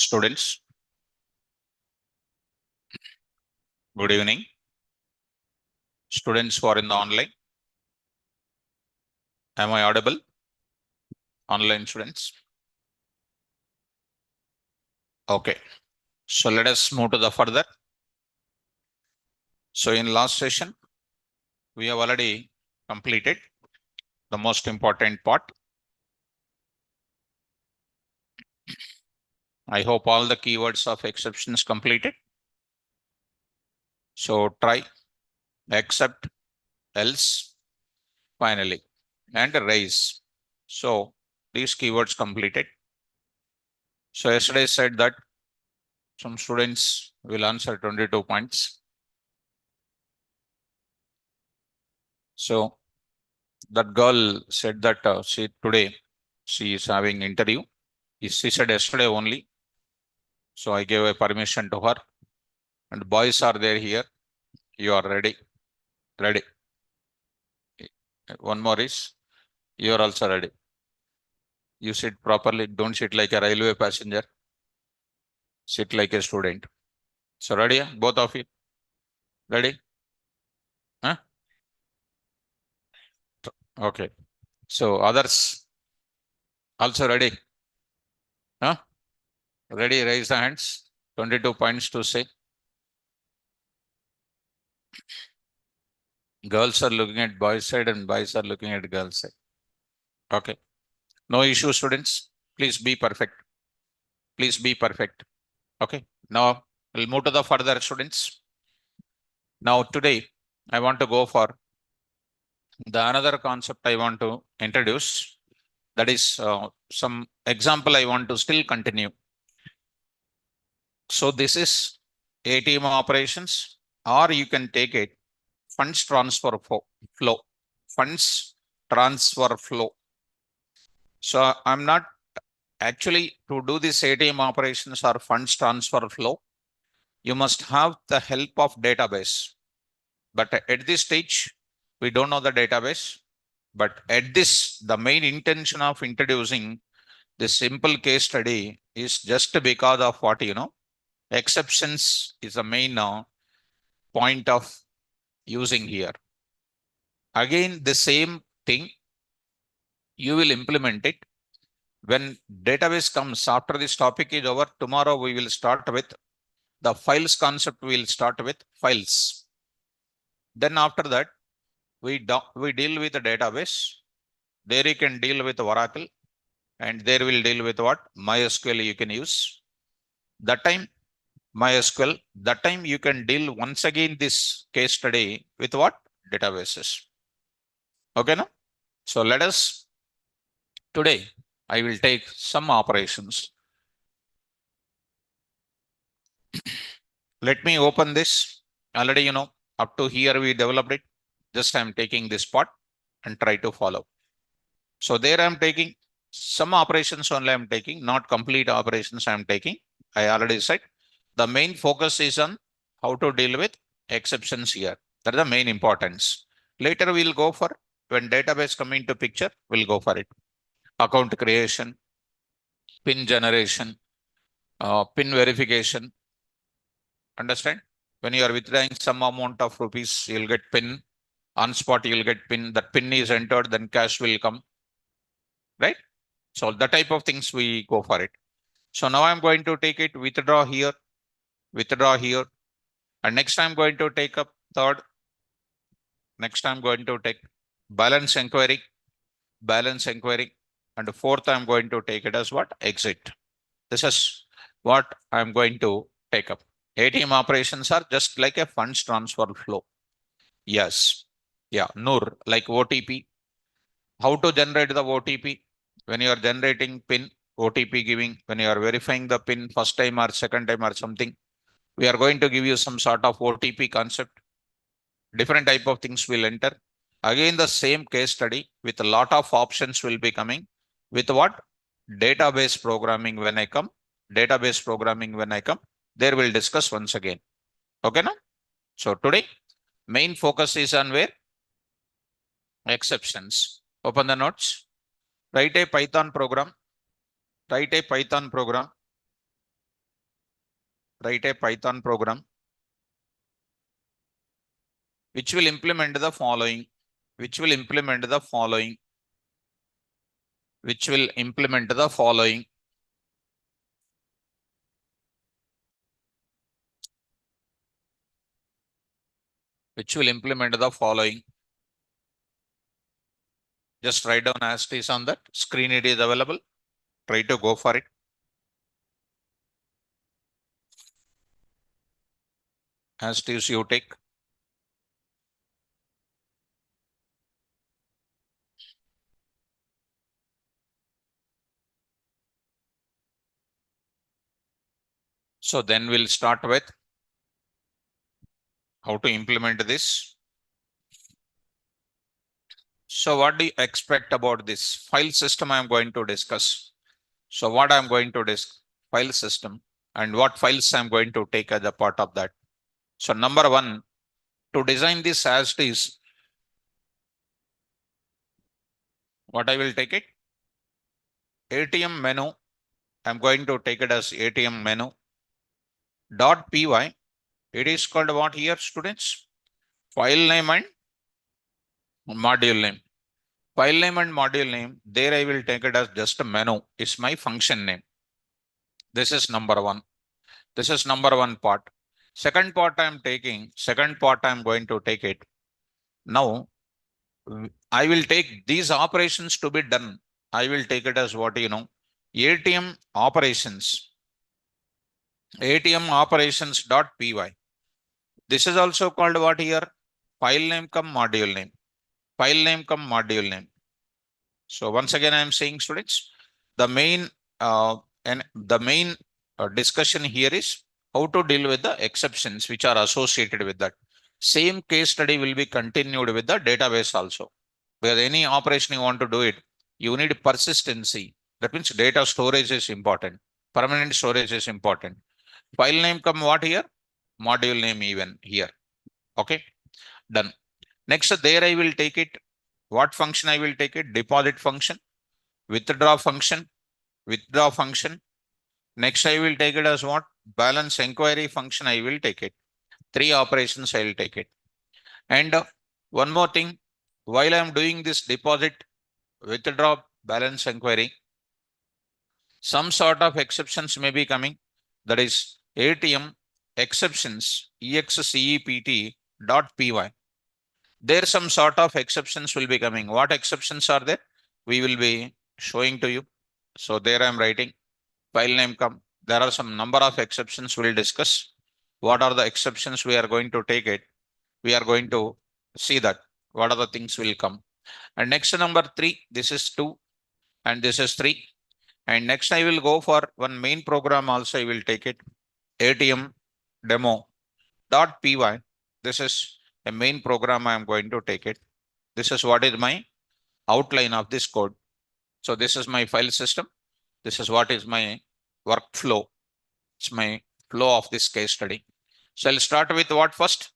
Students, good evening. Students who are in the online, am I audible? Online students. Okay, so let us move to the further. So in last session, we have already completed the most important part. I hope all the keywords of exceptions completed. So try, except, else, finally, and raise. So these keywords completed. So yesterday said that some students will answer 22 points. So that girl said that today she is having interview. She said yesterday only. So I gave a permission to her. And boys are there here. You are ready. Ready. One more is you are also ready. You sit properly. Don't sit like a railway passenger. Sit like a student. So ready, both of you? Ready? Huh? Okay. So others also ready? Huh? Ready? Raise the hands. 22 points to say. Girls are looking at boys' side and boys are looking at girls' side. Okay. No issue, students. Please be perfect. Please be perfect. Okay. Now we'll move to the further, students. Now today I want to go for the another concept I want to introduce. That is some example I want to still continue. So this is ATM operations, or you can take it funds transfer flow. Funds transfer flow. So I'm not actually to do this ATM operations or funds transfer flow. You must have the help of database. But at this stage, we don't know the database. But at this, the main intention of introducing this simple case study is just because of what exceptions is the main point of using here. Again, the same thing, you will implement it. When database comes after this topic is over, tomorrow we will start with the files concept. We will start with files. Then after that, we deal with the database. There you can deal with Oracle, and there will deal with what? MySQL you can use. That time MySQL, that time you can deal once again this case study with what? Databases. Okay, now? So let us, today, I will take some operations. Let me open this. Already, up to here we developed it. Just I'm taking this part and try to follow. So there I'm taking some operations only I'm taking, not complete operations I'm taking. I already said the main focus is on how to deal with exceptions here. That is the main importance. Later we'll go for when database come into picture, we'll go for it. Account creation, PIN generation, PIN verification. Understand? When you are withdrawing some amount of rupees, you'll get PIN. On spot, you'll get PIN. That PIN is entered, then cash will come. Right? So the type of things we go for it. So now I'm going to take it withdraw here, and next I'm going to take up third. Next I'm going to take balance inquiry, and fourth I'm going to take it as what? Exit. This is what I'm going to take up. ATM operations are just like a funds transfer flow. Yes. Yeah. Noor, like OTP. How to generate the OTP? When you are generating PIN, OTP giving, when you are verifying the PIN first time or second time or something, we are going to give you some sort of OTP concept. Different type of things will enter. Again, the same case study with a lot of options will be coming. With what? Database programming when I come. Database programming when I come. There we'll discuss once again. Okay, now? So today, main focus is on where? Exceptions. Open the notes. Write a Python program. write a Python program which will implement the following, which will implement the following, which will implement the following. Which will implement the following. Just write down as it is on that screen. It is available. Try to go for it. As it is, you take. So then we'll start with how to implement this. So what do you expect about this file system I am going to discuss? So what I'm going to discuss, file system, and what files I'm going to take as a part of that. So number one, to design this as it is, what I will take it, ATM menu. I'm going to take it as ATM menu dot py. It is called what here, students? File name and module name. File name and module name. There I will take it as just a menu. It's my function name. This is number one. This is number one part. Second part I'm taking. Second part I'm going to take it. Now I will take these operations to be done. I will take it as what ATM operations. ATM operations dot py. This is also called what here? File name come module name. File name come module name. So once again, I am saying, students, the main discussion here is how to deal with the exceptions which are associated with that. Same case study will be continued with the database also. Where any operation you want to do it, you need persistency. That means data storage is important. Permanent storage is important. File name come what here? Module name even here. Okay, done. Next, there I will take it. What function I will take it? Deposit function, withdraw function, withdraw function. Next, I will take it as what? Balance inquiry function. I will take it. 3 operations I will take it. And one more thing, while I am doing this deposit, withdraw, balance inquiry, some sort of exceptions may be coming. That is ATM exceptions, except dot py. There some sort of exceptions will be coming. What exceptions are there? We will be showing to you. So there I am writing file name come. There are some number of exceptions we'll discuss. What are the exceptions we are going to take it? We are going to see that. What are the things will come? And next number 3, this is 2 and this is 3. And next I will go for one main program also I will take it. ATM demo dot py. This is a main program I am going to take it. This is what is my outline of this code. So this is my file system. This is what is my workflow. It's my flow of this case study. So I'll start with what first?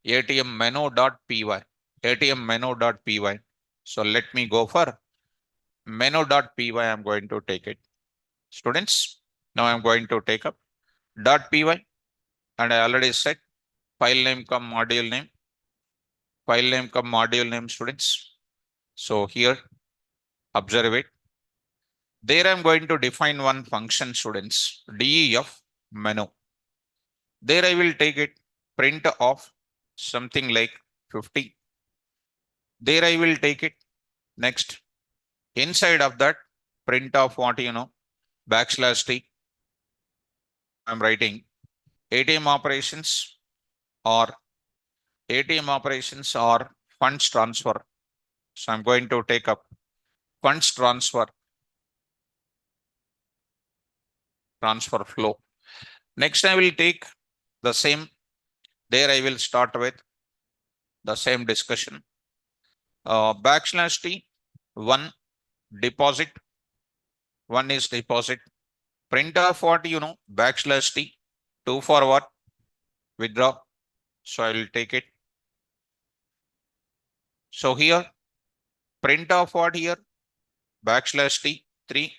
ATM menu.py. ATM menu.py. So let me go for menu.py. I'm going to take it. Students, now I'm going to take up .py, and I already said file name come module name. File name come module name, students. So here, observe it. There I'm going to define one function, students, def menu. There I will take it print of something like 50. There I will take it next. Inside of that, print of what \t. I'm writing ATM operations or funds transfer. So I'm going to take up funds transfer flow. Next, I will take the same. There I will start with the same discussion. \t, one deposit. One is deposit. Print of what \t. 2 for what? Withdraw. So I will take it. So here, print of what here? \t 3.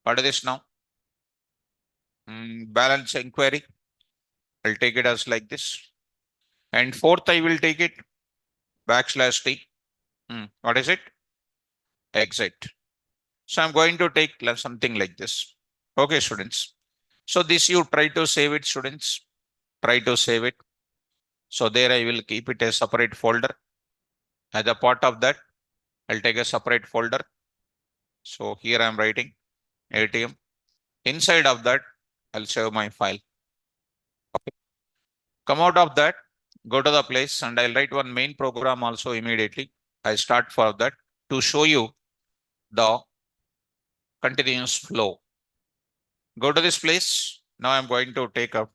What is this now? Balance inquiry. I'll take it as like this. And fourth, I will take it \t. What is it? Exit. So I'm going to take something like this. Okay, students. So this you try to save it, students. Try to save it. So there I will keep it a separate folder. As a part of that, I'll take a separate folder. So here I'm writing ATM. Inside of that, I'll save my file. Okay. Come out of that, go to the place, and I'll write one main program also immediately. I start for that to show you the continuous flow. Go to this place. Now I'm going to take up.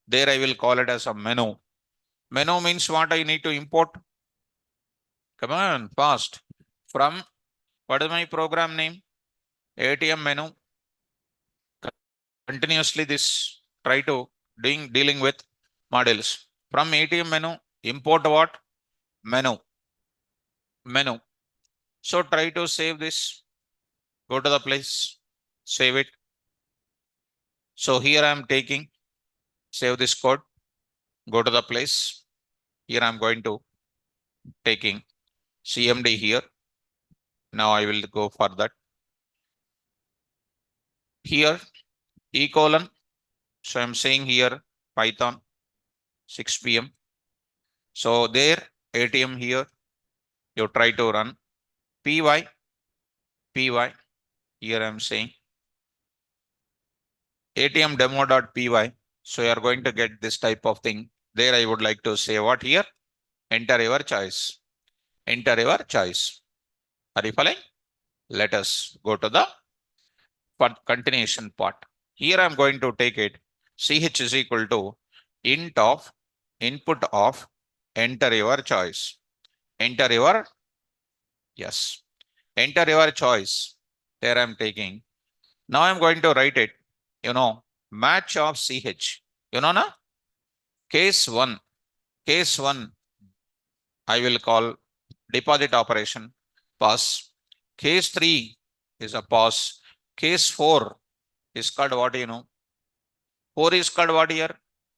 There I will call it as a menu. Menu means what I need to import. Come on, fast. From what is my program name? ATM menu. Continuously this try to dealing with models. From ATM menu, import what? Menu. Menu. So try to save this. Go to the place, save it. So here I am taking, save this code, go to the place. Here I'm going to taking CMD here. Now I will go for that. Here, ecolon. So I'm saying here Python 6 p.m. So there ATM here, you try to run py. Here I'm saying ATM demo.py. So you are going to get this type of thing. There I would like to say what here? Enter your choice. Enter your choice. Are you following? Let us go to the continuation part. Here I'm going to take it. CH is equal to int of input of enter your choice. Enter your, yes. Enter your choice. There I'm taking. Now I'm going to write it, match of CH. Na? Case 1. Case 1, I will call deposit operation pass. Case 3 is a pass. Case 4 is called what 4 is called what here?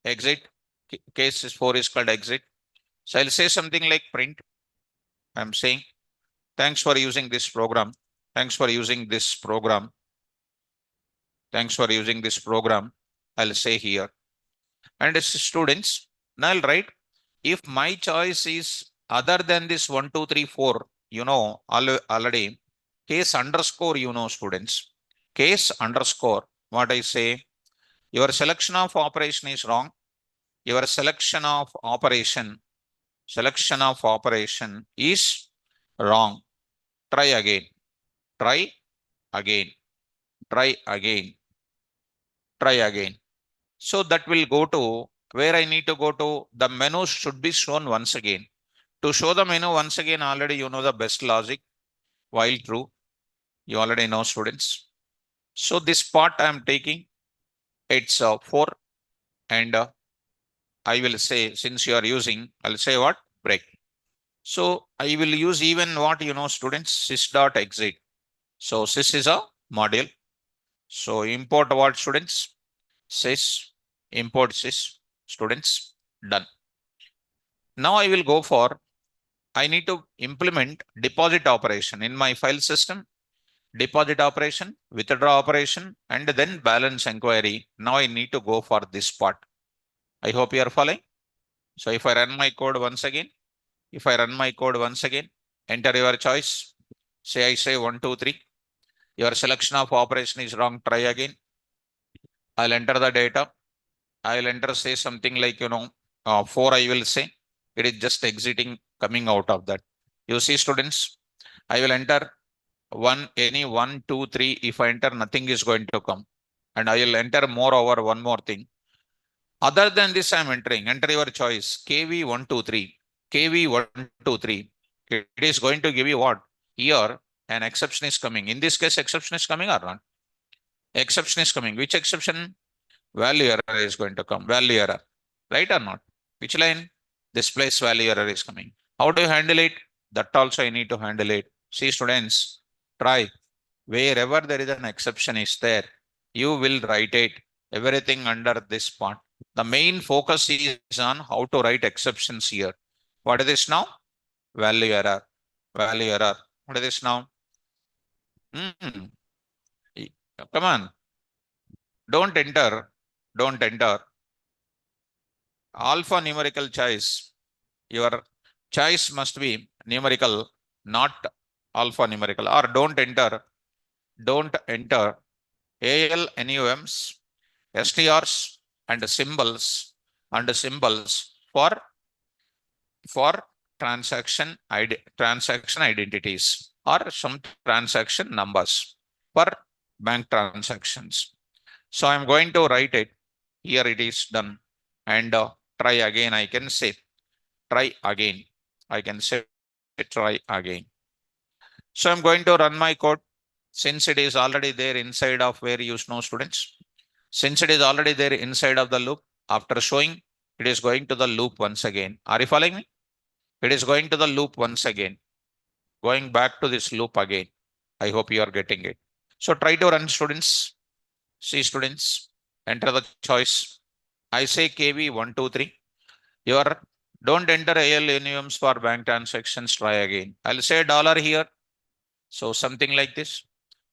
Exit. Case 4 is called exit. So I'll say something like print. I'm saying, thanks for using this program. Thanks for using this program. Thanks for using this program. I'll say here. And it's students, now I'll write, if my choice is other than this 1, 2, 3, 4, already case underscore, students, case underscore, what I say, your selection of operation is wrong. Your selection of operation is wrong. Try again. Try again. Try again. Try again. So that will go to where I need to go to. The menu should be shown once again. To show the menu once again, already you know the best logic. While true, you already know, students. So this part I am taking, it's 4, and I will say, since you are using, I'll say what? Break. So I will use even what, students, sys.exit. So sys is a module. So import what, students? Sys, import sys, students, done. Now I will go for, I need to implement deposit operation in my file system. Deposit operation, withdraw operation, and then balance inquiry. Now I need to go for this part. I hope you are following. So if I run my code once again, enter your choice. I say 1, 2, 3. Your selection of operation is wrong. Try again. I'll enter the data. I'll enter, say something like, 4, I will say. It is just exiting, coming out of that. You see, students, I will enter 1, any 1, 2, 3. If I enter, nothing is going to come. And I will enter moreover one more thing. Other than this, I'm entering. Enter your choice. KV123. KV123. It is going to give you what? Here, an exception is coming. In this case, exception is coming or not? Exception is coming. Which exception? Value error is going to come. Value error. Right or not? Which line? This place value error is coming. How do you handle it? That also I need to handle it. See, students, try. Wherever there is an exception is there, you will write it. Everything under this part. The main focus is on how to write exceptions here. What is this now? Value error. Value error. What is this now? Come on. Don't enter. Don't enter. Alphanumerical choice. Your choice must be numerical, not alphanumerical. Or don't enter. Don't enter ALNUMs, STRs, and symbols for transaction identities or some transaction numbers for bank transactions. So I'm going to write it. Here it is done. And try again. I can say try again. I can say try again. So I'm going to run my code. Since it is already there inside of where you know students. Since it is already there inside of the loop, after showing, it is going to the loop once again. Are you following me? It is going to the loop once again. Going back to this loop again. I hope you are getting it. So try to run students. See students, enter the choice. I say KV123. Your don't enter ALNUMs for bank transactions. Try again. I'll say dollar here. So something like this.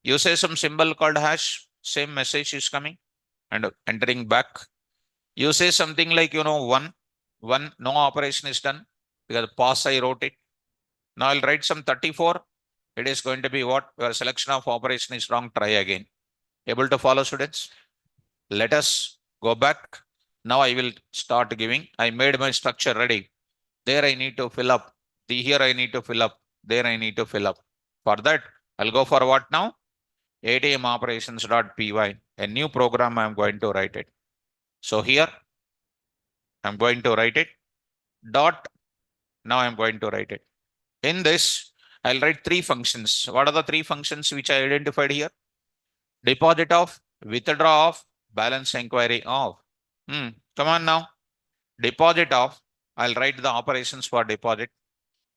You say some symbol called hash. Same message is coming and entering back. You say something like, one, no operation is done because pause I wrote it. Now I'll write some 34. It is going to be what? Your selection of operation is wrong. Try again. Able to follow students? Let us go back. Now I will start giving. I made my structure ready. There I need to fill up. Here I need to fill up. There I need to fill up. For that, I'll go for what now? ATM operations.py. A new program I'm going to write it. So here I'm going to write it. Dot. Now I'm going to write it. In this, I'll write three functions. What are the three functions which I identified here? Deposit of, withdraw of, balance inquiry of. Come on now. Deposit of, I'll write the operations for deposit.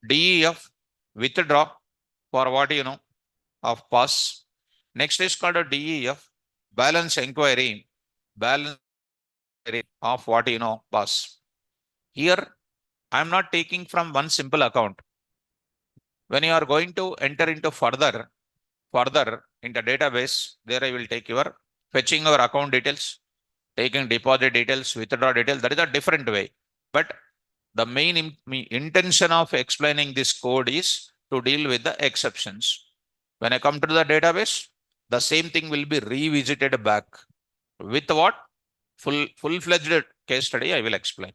DEF, withdraw for what of pass. Next is called a DEF, balance inquiry, balance of what pass. Here, I'm not taking from one simple account. When you are going to enter into further into database, there I will take your fetching your account details, taking deposit details, withdraw details. That is a different way. But the main intention of explaining this code is to deal with the exceptions. When I come to the database, the same thing will be revisited back with what? Full-fledged case study I will explain.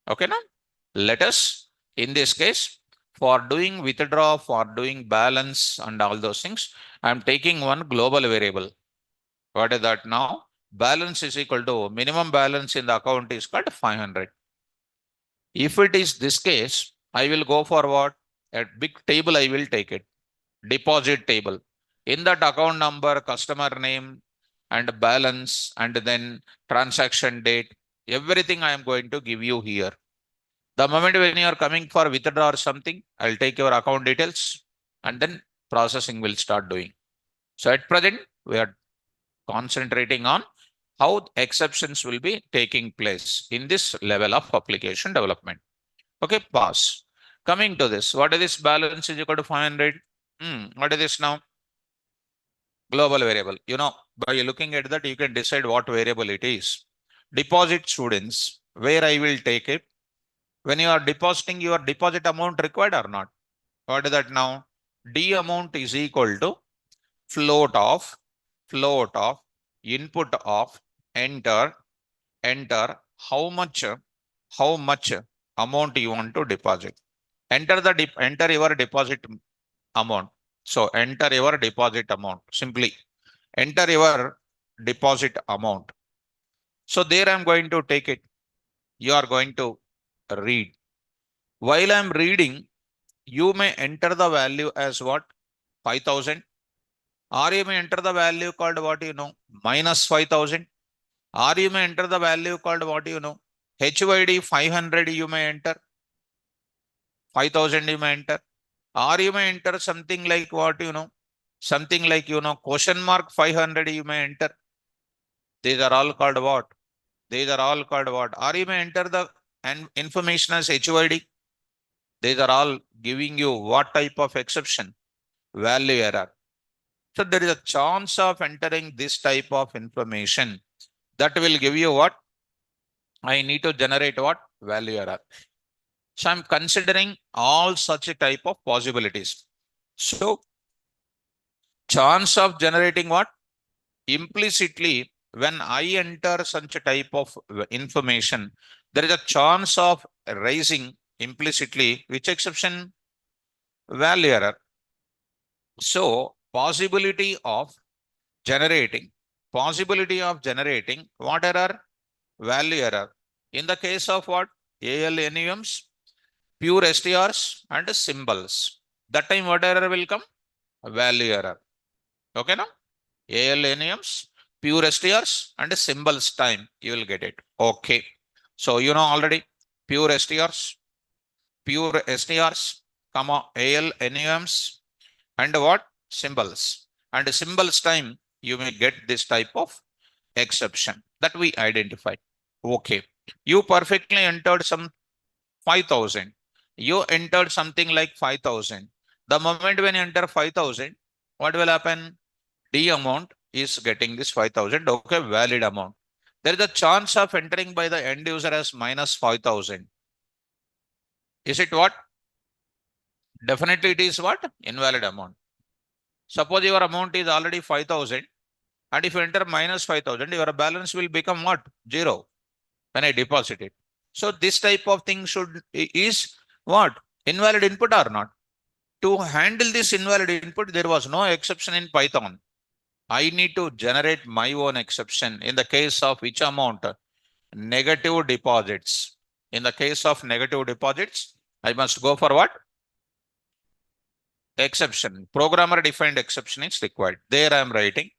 Okay, now let us, in this case, for doing withdraw, for doing balance and all those things, I'm taking one global variable. What is that now? Balance is equal to minimum balance in the account is called 500. If it is this case, I will go for what? A big table I will take it. Deposit table. In that account number, customer name and balance and then transaction date, everything I am going to give you here. The moment when you are coming for withdraw or something, I'll take your account details and then processing will start doing. So at present, we are concentrating on how exceptions will be taking place in this level of application development. Okay, pass. Coming to this, what is this balance is equal to 500? What is this now? Global variable. By looking at that, you can decide what variable it is. Deposit students, where I will take it. When you are depositing your deposit amount required or not? What is that now? D amount is equal to float of input of enter how much amount you want to deposit. Enter your deposit amount. So enter your deposit amount. Simply enter your deposit amount. So there I'm going to take it. You are going to read. While I'm reading, you may enter the value as what? 5,000. Or you may enter the value called what minus 5,000. Or you may enter the value called what HYD 500 you may enter. 5,000 you may enter. Or you may enter something like what something like question mark 500 you may enter. These are all called what? These are all called what? Or you may enter the information as HOID. These are all giving you what type of exception? Value error. So there is a chance of entering this type of information that will give you what? I need to generate what? Value error. So I'm considering all such a type of possibilities. So chance of generating what? Implicitly, when I enter such a type of information, there is a chance of raising implicitly which exception? Value error. So possibility of generating what error? Value error. In the case of what? ALNUMs, pure STRs and symbols. That time what error will come? Value error. Okay now? ALNUMs, pure STRs and symbols time you will get it. Okay. So you know already pure STRs, comma ALNUMs and what? Symbols. And symbols time you may get this type of exception that we identified. Okay. You perfectly entered some 5,000. You entered something like 5,000. The moment when you enter 5,000, what will happen? D amount is getting this 5,000. Okay, valid amount. There is a chance of entering by the end user as minus 5,000. Is it what? Definitely it is what? Invalid amount. Suppose your amount is already 5,000 and if you enter minus 5,000, your balance will become what? 0 when I deposit it. So this type of thing is what? Invalid input or not? To handle this invalid input, there was no exception in Python. I need to generate my own exception in the case of which amount? Negative deposits. In the case of negative deposits, I must go for what? Exception. Programmer defined exception is required. There I am writing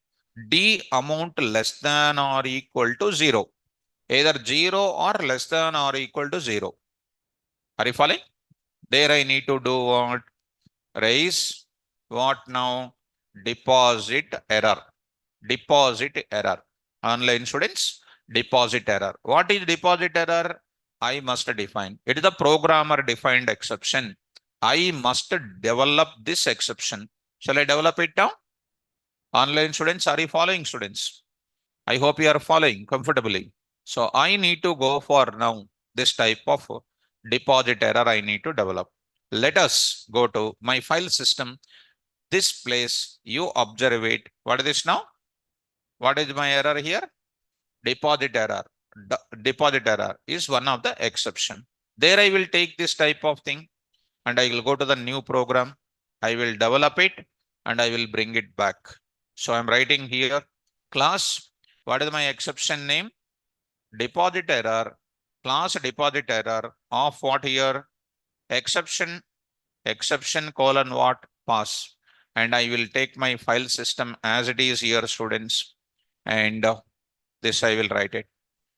D amount less than or equal to 0. Either 0 or less than or equal to 0. Are you following? There I need to do what? Raise what now? Deposit error. Deposit error. Online students, deposit error. What is deposit error? I must define. It is the programmer defined exception. I must develop this exception. Shall I develop it now? Online students, are you following, students? I hope you are following comfortably. So I need to go for now this type of deposit error I need to develop. Let us go to my file system. This place you observe it. What is this now? What is my error here? Deposit error. Deposit error is one of the exception. There I will take this type of thing and I will go to the new program. I will develop it and I will bring it back. So I'm writing here class. What is my exception name? Deposit error. Class deposit error of what here? Exception colon what? Pass. And I will take my file system as it is here, students. And this I will write it.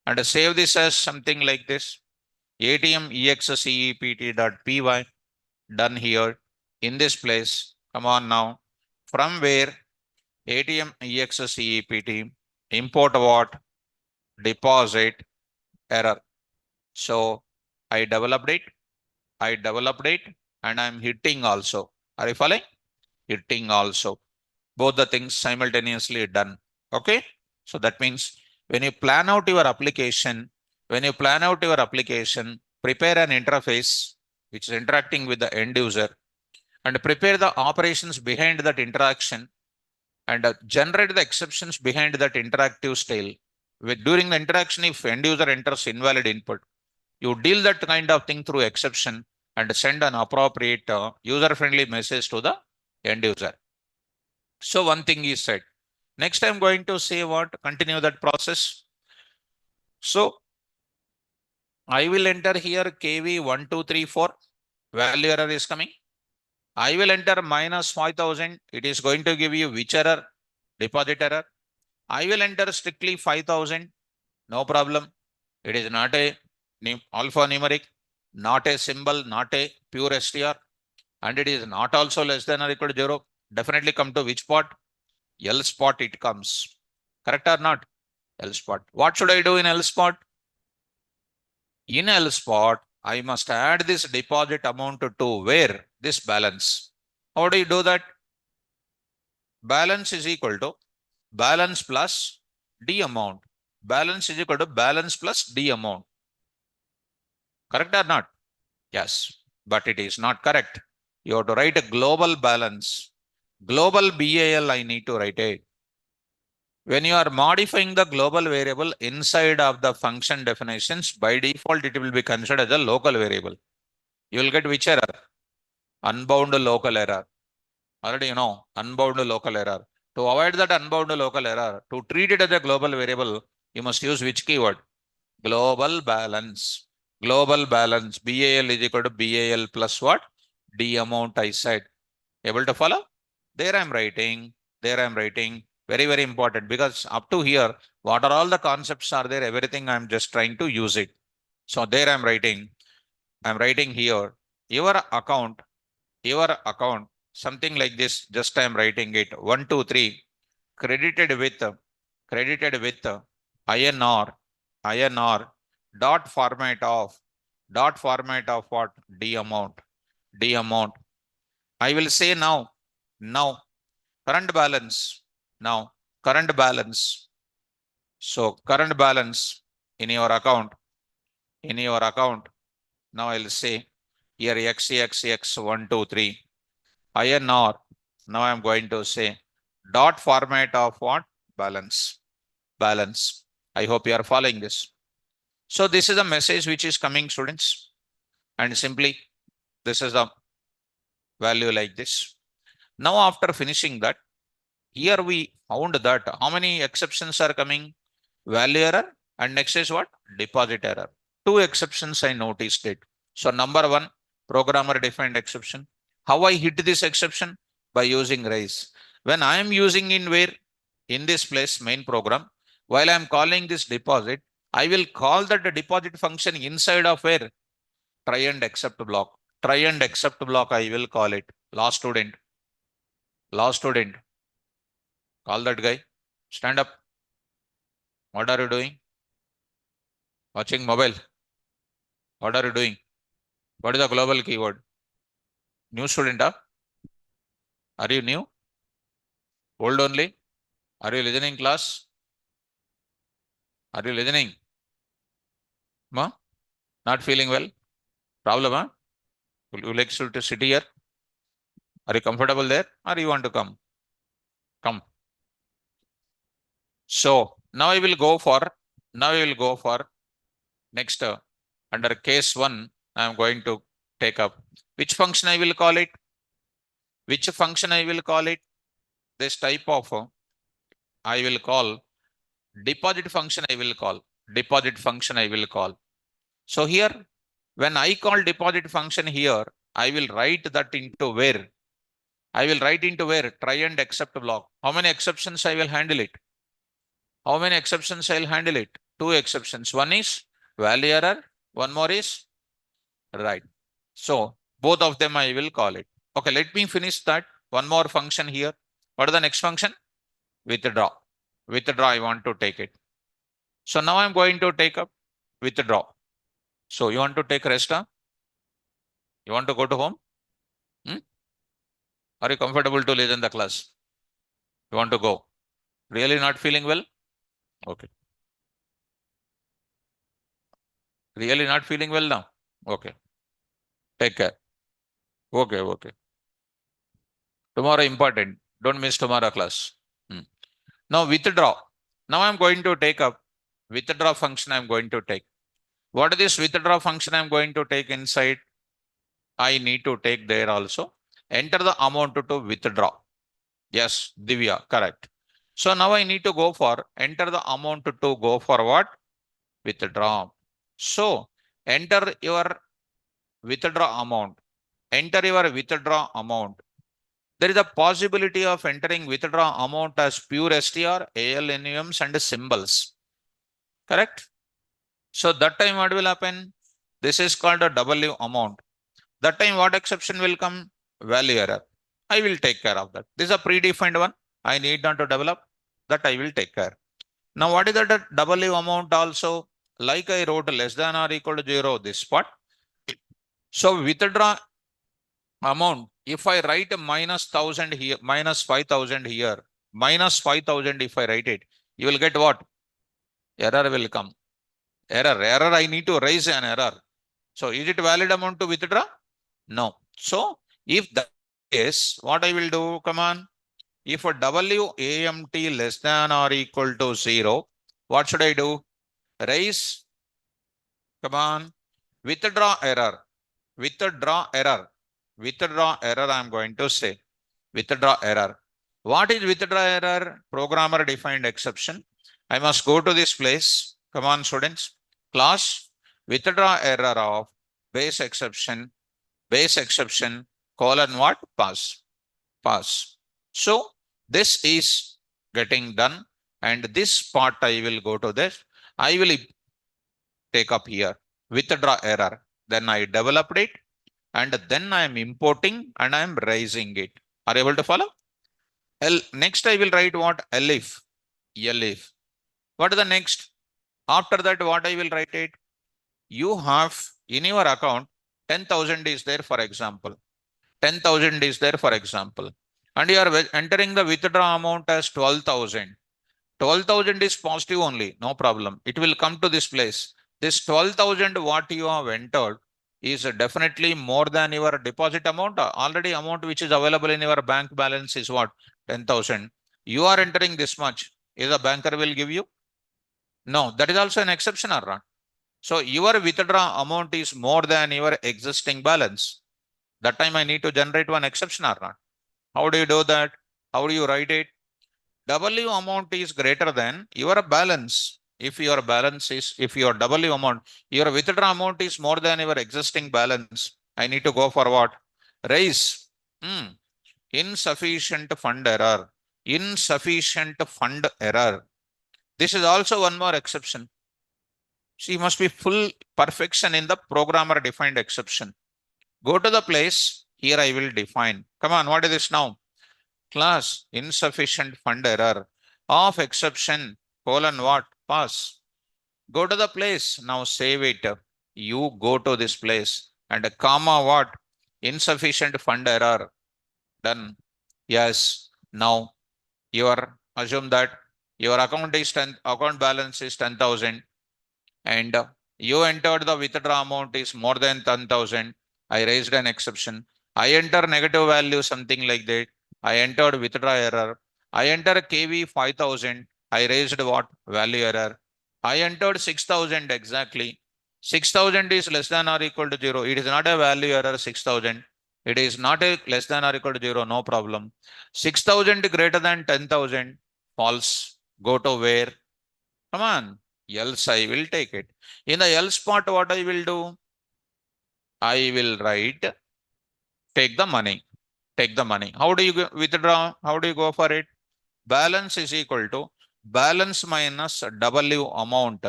And save this as something like this. ATM except.py. Done here. In this place. Come on now. From where? ATM except import what? Deposit error. So I developed it. And I'm hitting also. Are you following? Hitting also. Both the things simultaneously done. Okay. So that means when you plan out your application, prepare an interface which is interacting with the end user and prepare the operations behind that interaction and generate the exceptions behind that interactive style. During the interaction, if end user enters invalid input, you deal that kind of thing through exception and send an appropriate user-friendly message to the end user. So one thing is said. Next, I'm going to say what? Continue that process. So I will enter here KV1234. Value error is coming. I will enter minus 5,000. It is going to give you which error? Deposit error. I will enter strictly 5,000. No problem. It is not a alphanumeric, not a symbol, not a pure STR. And it is not also less than or equal to 0. Definitely come to which spot? L spot it comes. Correct or not? LSpot. What should I do in LSpot? In LSpot, I must add this deposit amount to where? This balance. How do you do that? Balance is equal to balance plus D amount. Balance is equal to balance plus D amount. Correct or not? Yes, but it is not correct. You have to write a global balance. Global BAL, I need to write it. When you are modifying the global variable inside of the function definitions, by default, it will be considered as a local variable. You will get which error? Unbound local error. Already you know, unbound local error. To avoid that unbound local error, to treat it as a global variable, you must use which keyword? Global balance. Global balance. BAL is equal to BAL plus what? D amount I said. Able to follow? There I'm writing. There I'm writing. Very, very important, because up to here, what are all the concepts are there? Everything I'm just trying to use it. So there I'm writing. I'm writing here. Your account, something like this. Just I'm writing it. 1, 2, 3. Credited with INR dot format of what? D amount. I will say now current balance. Now current balance. So current balance in your account. Now I'll say here XXX 1, 2, 3 INR. Now I'm going to say dot format of what? Balance. I hope you are following this. So this is a message which is coming, students, and simply this is the value like this. Now after finishing that, here we found that how many exceptions are coming? Value error, and next is what? Deposit error. Two exceptions I noticed it. So number one, programmer defined exception. How I hit this exception? By using raise. When I am using in where? In this place, main program, while I am calling this deposit, I will call that the deposit function inside of where? Try and accept block. Try and accept block, I will call it. Last student. Call that guy. Stand up. What are you doing? Watching mobile. What are you doing? What is the global keyword? New student, huh? Are you new? Old only? Are you listening class? Are you listening? Ma? Not feeling well? Problem, huh? Would you like to sit here? Are you comfortable there? Or you want to come? Come. So now I will go for next under case 1. I am going to take up which function I will call it? Which function I will call it? This type of I will call deposit function. I will call. So here, when I call deposit function here, I will write that into where? Try and accept block. How many exceptions I will handle it? Two exceptions. One is value error. One more is right. So both of them I will call it. Okay, let me finish that. One more function here. What is the next function? Withdraw. I want to take it. So now I'm going to take up withdraw. So you want to take rest? Huh? You want to go to home? Are you comfortable to listen the class? You want to go? Really not feeling well? Okay. Really not feeling well now? Okay. Take care. Okay. Tomorrow important. Don't miss tomorrow class. Now withdraw. Now I'm going to take up withdraw function. I'm going to take. What is this withdraw function I'm going to take inside? I need to take there also. Enter the amount to withdraw. Yes, Divya, correct. So now I need to go for enter the amount to go for what? Withdraw. So enter your withdraw amount. There is a possibility of entering withdraw amount as pure STR, ALNUMs and symbols. Correct? So that time what will happen? This is called a W amount. That time what exception will come? Value error. I will take care of that. This is a predefined one. I need not to develop. That I will take care. Now, what is the W amount also? Like I wrote less than or equal to 0, this part. So withdraw amount, if I write a minus 1000 here, minus 5000 here, minus 5000 if I write it, you will get what? Error will come. Error, I need to raise an error. So is it valid amount to withdraw? No. So if that is, what I will do, come on. If a WAMT less than or equal to 0, what should I do? Raise, come on, withdraw error, withdraw error, withdraw error, I'm going to say, withdraw error. What is withdraw error? Programmer defined exception. I must go to this place. Come on, students. Class, withdraw error of base exception, colon what? Pass. So this is getting done. And this part I will go to this. I will take up here, withdraw error. Then I developed it. And then I am importing and I am raising it. Are you able to follow? Next I will write what? Elif. What is the next? After that, what I will write it? You have in your account 10,000 is there, for example. 10,000 is there, for example. And you are entering the withdraw amount as 12,000. 12,000 is positive only, no problem. It will come to this place. This 12,000 what you have entered is definitely more than your deposit amount. Already amount which is available in your bank balance is what? 10,000. You are entering this much. Is a banker will give you? No, that is also an exception or not. So your withdraw amount is more than your existing balance. That time I need to generate one exception or not. How do you do that? How do you write it? W amount is greater than your balance. If your W amount, your withdraw amount is more than your existing balance, I need to go for what? Raise. Insufficient fund error. Insufficient fund error. This is also one more exception. See, must be full perfection in the programmer defined exception. Go to the place. Here I will define. Come on, what is this now? Class insufficient fund error of exception colon what? Pass. Go to the place. Now save it. You go to this place and comma what? Insufficient fund error. Done. Yes. Now your assume that your account balance is 10,000 and you entered the withdraw amount is more than 10,000. I raised an exception. I enter negative value, something like that. I entered withdraw error. I enter KV 5,000. I raised what? Value error. I entered 6,000 exactly. 6,000 is less than or equal to 0. It is not a value error 6,000. It is not a less than or equal to 0. No problem. 6,000 greater than 10,000. False. Go to where? Come on. Else I will take it. In the else part, what I will do? I will write, take the money. Take the money. How do you withdraw? How do you go for it? Balance is equal to balance minus W amount.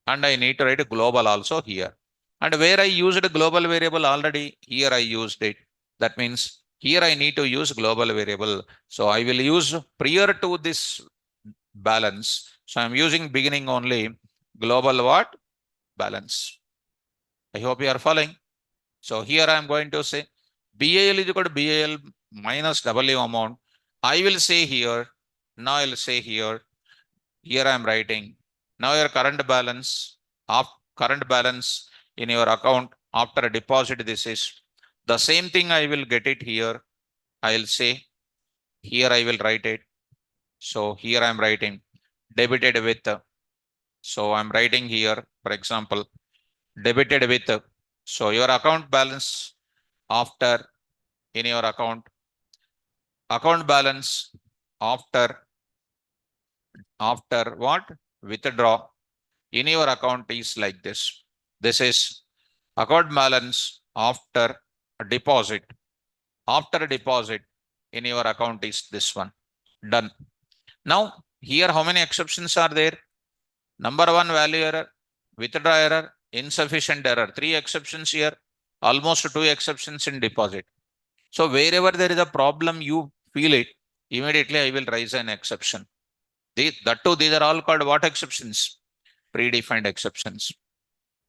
And I need to write global also here. And where I used global variable already, here I used it. That means here I need to use global variable. So I will use prior to this balance. So I'm using beginning only global what? Balance. I hope you are following. So here I am going to say BAL is equal to BAL minus W amount. I will say here, now I will say here, here I am writing. Now your current balance in your account after a deposit, this is the same thing. I will get it here. I will say here I will write it. So here I am writing debited with. So I'm writing here, for example, debited with. So your account balance after in your account balance after what? Withdraw in your account is like this. This is account balance after deposit. After deposit in your account is this one. Done. Now here how many exceptions are there? Number one, value error, withdraw error, insufficient error. 3 exceptions here. Almost 2 exceptions in deposit. So wherever there is a problem, you feel it, immediately I will raise an exception. That too, these are all called what exceptions? Predefined exceptions.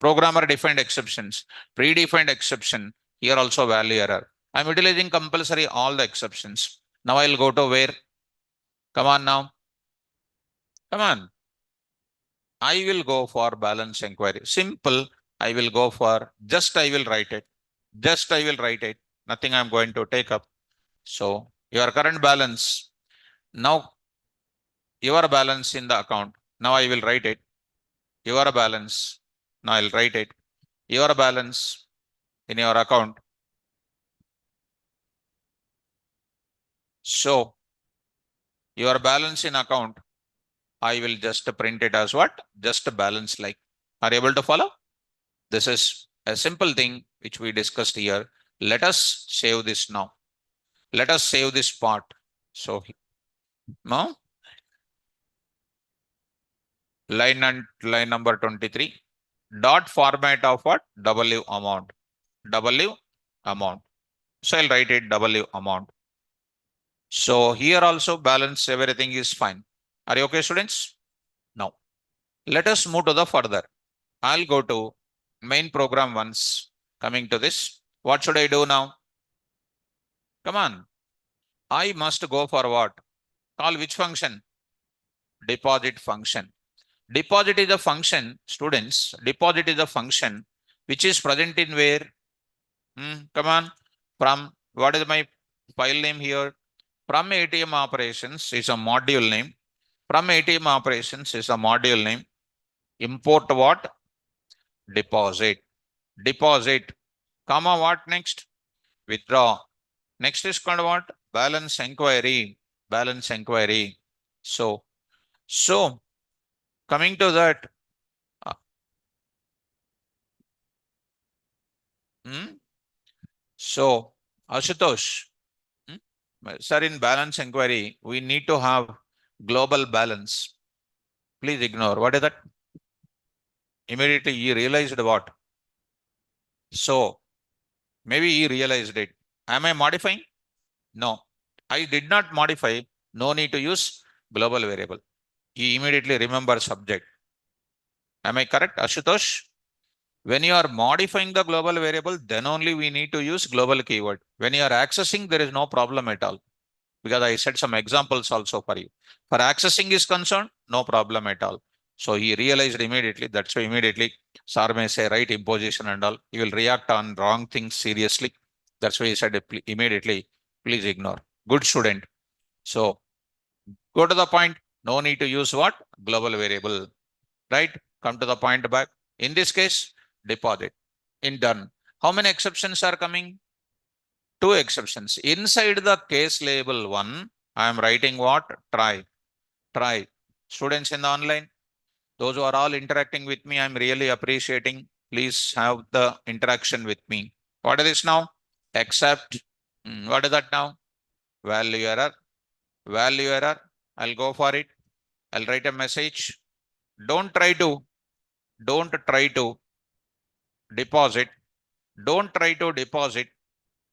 Programmer defined exceptions. Predefined exception. Here also value error. I'm utilizing compulsory all the exceptions. Now I'll go to where? Come on now. Come on. I will go for balance inquiry. Simple. I will go for just I will write it. Just I will write it. Nothing I'm going to take up. So your current balance. Now your balance in the account. Now I will write it. Your balance. Now I'll write it. Your balance in your account. So your balance in account, I will just print it as what? Just a balance like. Are you able to follow? This is a simple thing which we discussed here. Let us save this now. Let us save this part. So now line number 23. Dot format of what? W amount. W amount. So I'll write it W amount. So here also balance everything is fine. Are you okay, students? Now let us move to the further. I'll go to main program once. Coming to this, what should I do now? Come on. I must go for what? Call which function? Deposit function. Deposit is a function, students. Deposit is a function which is present in where? Come on. From what is my file name here? From ATM operations is a module name. From ATM operations is a module name. Import what? Deposit. Deposit. Comma what next? Withdraw. Next is called what? Balance inquiry. Balance inquiry. So coming to that. So Ashutosh, sir, in balance inquiry, we need to have global balance. Please ignore. What is that? Immediately he realized what? So maybe he realized it. Am I modifying? No, I did not modify. No need to use global variable. He immediately remembers subject. Am I correct, Ashutosh? When you are modifying the global variable, then only we need to use global keyword. When you are accessing, there is no problem at all. Because I said some examples also for you. For accessing is concerned, no problem at all. So he realized immediately. That's why immediately Sir may say right imposition and all. He will react on wrong things seriously. That's why he said immediately, please ignore. Good student. So go to the point. No need to use what? Global variable. Right? Come to the point back. In this case, deposit. In done. How many exceptions are coming? 2 exceptions. Inside the case label 1, I am writing what? Try. Try. Students in the online, those who are all interacting with me, I'm really appreciating. Please have the interaction with me. What is this now? Except. What is that now? Value error. Value error. I'll go for it. I'll write a message. Don't try to deposit. Don't try to deposit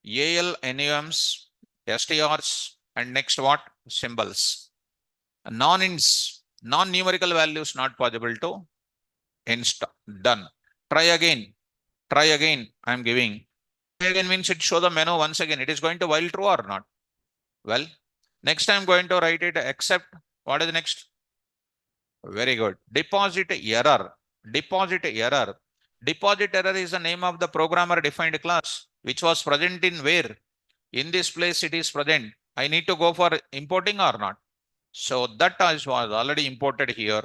AL, NUMs, STRs, and next what? Symbols. Non-ins, non-numerical values not possible to install. Done. Try again. Try again. I'm giving. Try again means it show the menu once again. It is going to while true or not? Well, next I'm going to write it except. What is next? Very good. Deposit error. Deposit error. Deposit error is the name of the programmer defined class, which was present in where? In this place it is present. I need to go for importing or not? So that was already imported here.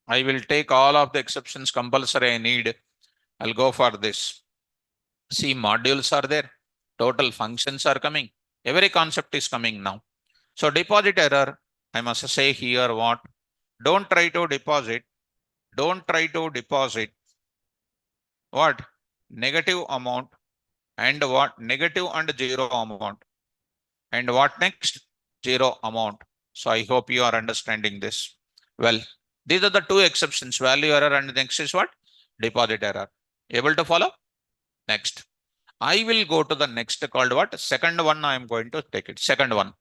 I will take all of the exceptions compulsory I need. I'll go for this. See, modules are there. Total functions are coming. Every concept is coming now. So deposit error, I must say here what? Don't try to deposit. Don't try to deposit what? Negative amount and what? Negative and 0 amount. And what next? 0 amount. So I hope you are understanding this. Well, these are the 2 exceptions, value error and next is what? Deposit error. Able to follow? Next. I will go to the next called what? Second one I am going to take it. Second one.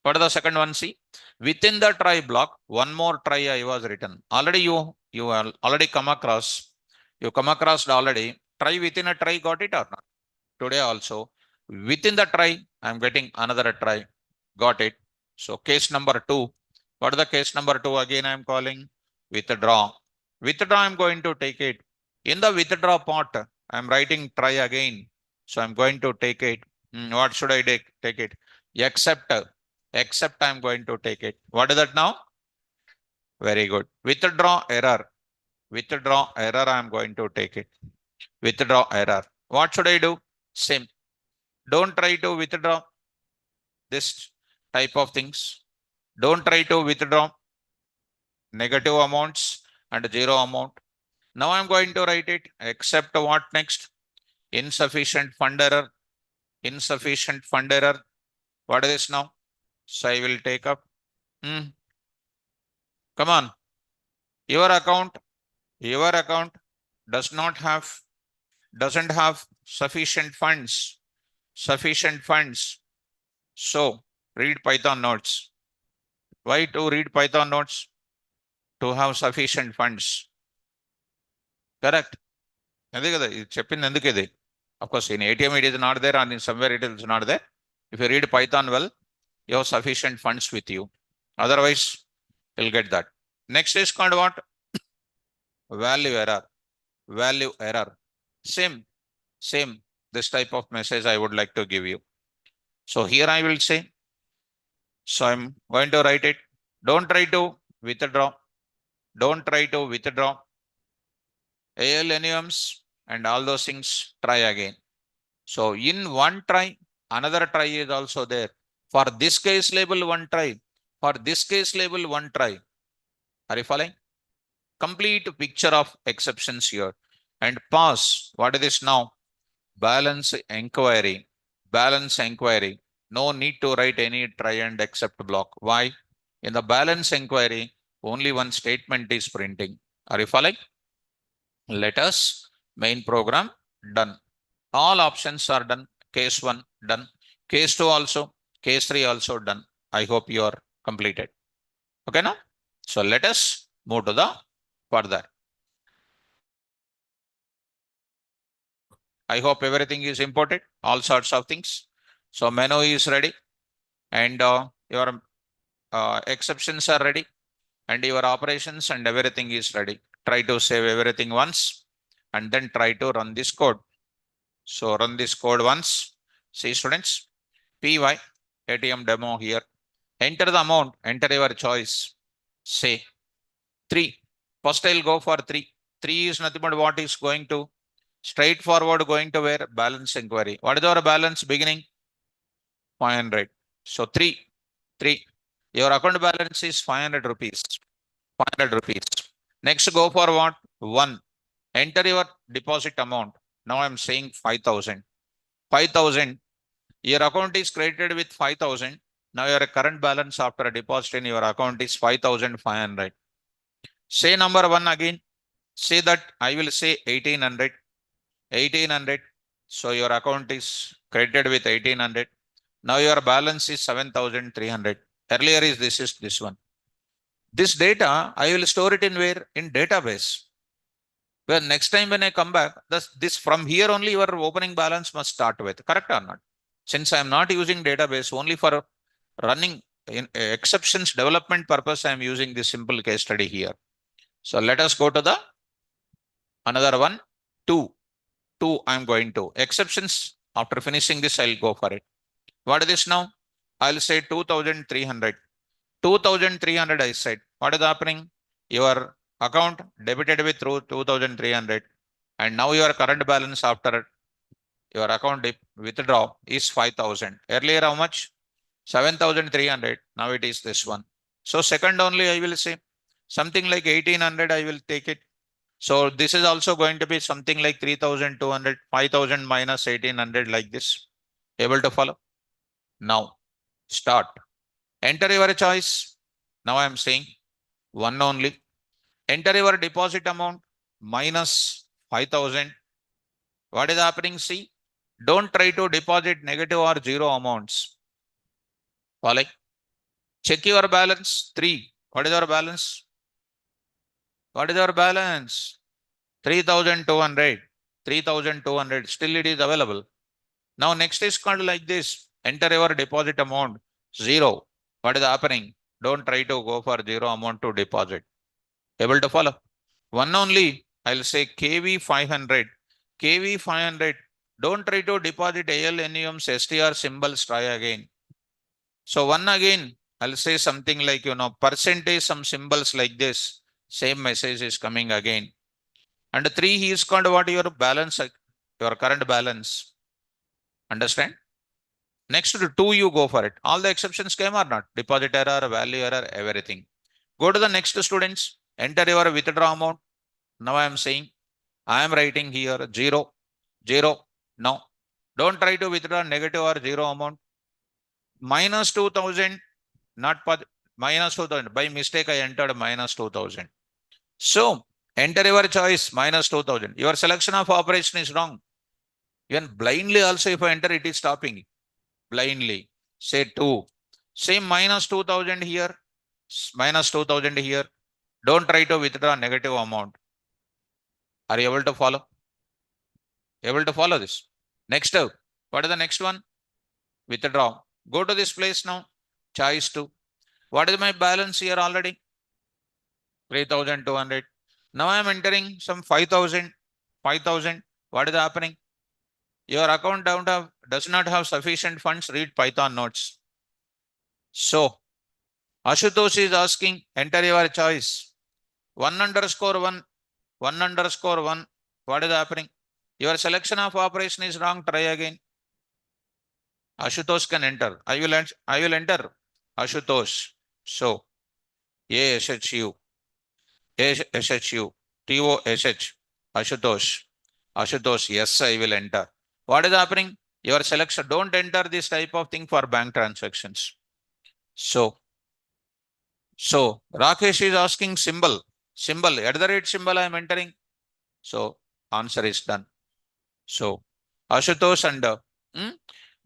What is the second one? See, within the try block, one more try I was written. Already you are already come across. You come across already. Try within a try, got it or not? Today also, within the try, I'm getting another try. Got it. So case number 2. What is the case number 2? Again, I'm calling withdraw. Withdraw, I'm going to take it. In the withdraw part, I'm writing try again. So I'm going to take it. What should I take it? Accept. Except I'm going to take it. What is that now? Very good. Withdraw error. Withdraw error, I'm going to take it. Withdraw error. What should I do? Same. Don't try to withdraw this type of things. Don't try to withdraw negative amounts and zero amount. Now I'm going to write it. Except what next? Insufficient fund error. Insufficient fund error. What is this now? So I will take up. Come on. Your account doesn't have sufficient funds. So read Python notes. Why to read Python notes? To have sufficient funds. Correct. Of course, in ATM it is not there, and in somewhere it is not there. If you read Python well, you have sufficient funds with you. Otherwise, you'll get that. Next is called what? Value error. Value error. Same. This type of message I would like to give you. So here I will say. So I'm going to write it. Don't try to withdraw. Don't try to withdraw. ALNUMs and all those things, try again. So in one try, another try is also there. For this case label, one try. For this case label, one try. Are you following? Complete picture of exceptions here. And pause. What is this now? Balance inquiry. Balance inquiry. No need to write any try and except block. Why? In the balance inquiry, only one statement is printing. Are you following? Let us main program done. All options are done. Case 1 done. Case 2 also. Case 3 also done. I hope you are completed. Okay now? So let us move to the further. I hope everything is imported. All sorts of things. So menu is ready. And your exceptions are ready. And your operations and everything is ready. Try to save everything once. And then try to run this code. So run this code once. See students, PY ATM demo here. Enter the amount, enter your choice. Say 3. First I'll go for 3. 3 is nothing but what is going to straightforward going to where? Balance inquiry. What is our balance beginning? 500. So 3. Your account balance is 500 rupees. 500 rupees. Next go for what? 1. Enter your deposit amount. Now I'm saying 5,000. 5,000. Your account is credited with 5,000. Now your current balance after a deposit in your account is 5,500. Say number 1 again. Say that I will say 1,800. 1,800. So your account is credited with 1,800. Now your balance is 7,300. Earlier is this one. This data, I will store it in where? In database. Well, next time when I come back, this from here only your opening balance must start with. Correct or not? Since I am not using database only for running in exceptions development purpose, I am using this simple case study here. So let us go to the another one. 2. I'm going to exceptions. After finishing this, I'll go for it. What is this now? I'll say 2,300. 2,300 I said. What is happening? Your account debited with 2,300. And now your current balance after your account withdraw is 5,000. Earlier how much? 7,300. Now it is this one. So second only I will say something like 1,800 I will take it. So this is also going to be something like 3,200, 5,000 minus 1,800 like this. Able to follow? Now start. Enter your choice. Now I am saying 1 only. Enter your deposit amount minus 5,000. What is happening? See, don't try to deposit negative or zero amounts. Following? Check your balance. 3. What is our balance? What is our balance? 3,200. 3,200. Still it is available. Now next is called like this. Enter your deposit amount. 0. What is happening? Don't try to go for 0 amount to deposit. Able to follow? One only. I'll say KV 500. KV 500. Don't try to deposit AL, NUMs, STR symbols. Try again. So one again. I'll say something like, percentage, some symbols like this. Same message is coming again. And 3, he is called what? Your balance, your current balance. Understand? Next to 2, you go for it. All the exceptions came or not? Deposit error, value error, everything. Go to the next, students. Enter your withdraw amount. Now I am saying, I am writing here 0, 0. No. Don't try to withdraw negative or 0 amount. Minus 2,000. Not minus 2,000. By mistake, I entered minus 2,000. So, enter your choice, minus 2,000. Your selection of operation is wrong. Even blindly also, if I enter, it is stopping. Blindly. Say 2. Say minus 2,000 here. Minus 2,000 here. Don't try to withdraw negative amount. Are you able to follow? Able to follow this? Next, what is the next one? Withdraw. Go to this place now. Choice 2. What is my balance here already? 3,200. Now I am entering some 5,000. 5,000. What is happening? Your account does not have sufficient funds. Read Python notes. So, Ashutosh is asking, enter your choice. 1_1. 1_1. What is happening? Your selection of operation is wrong. Try again. Ashutosh can enter. I will enter. Ashutosh. So, ASHU. ASHU. TOSH. Ashutosh. Ashutosh. Yes, I will enter. What is happening? Your selection. Don't enter this type of thing for bank transactions. So Rakesh is asking symbol. Symbol. @ symbol I am entering. So answer is done. So Ashutosh and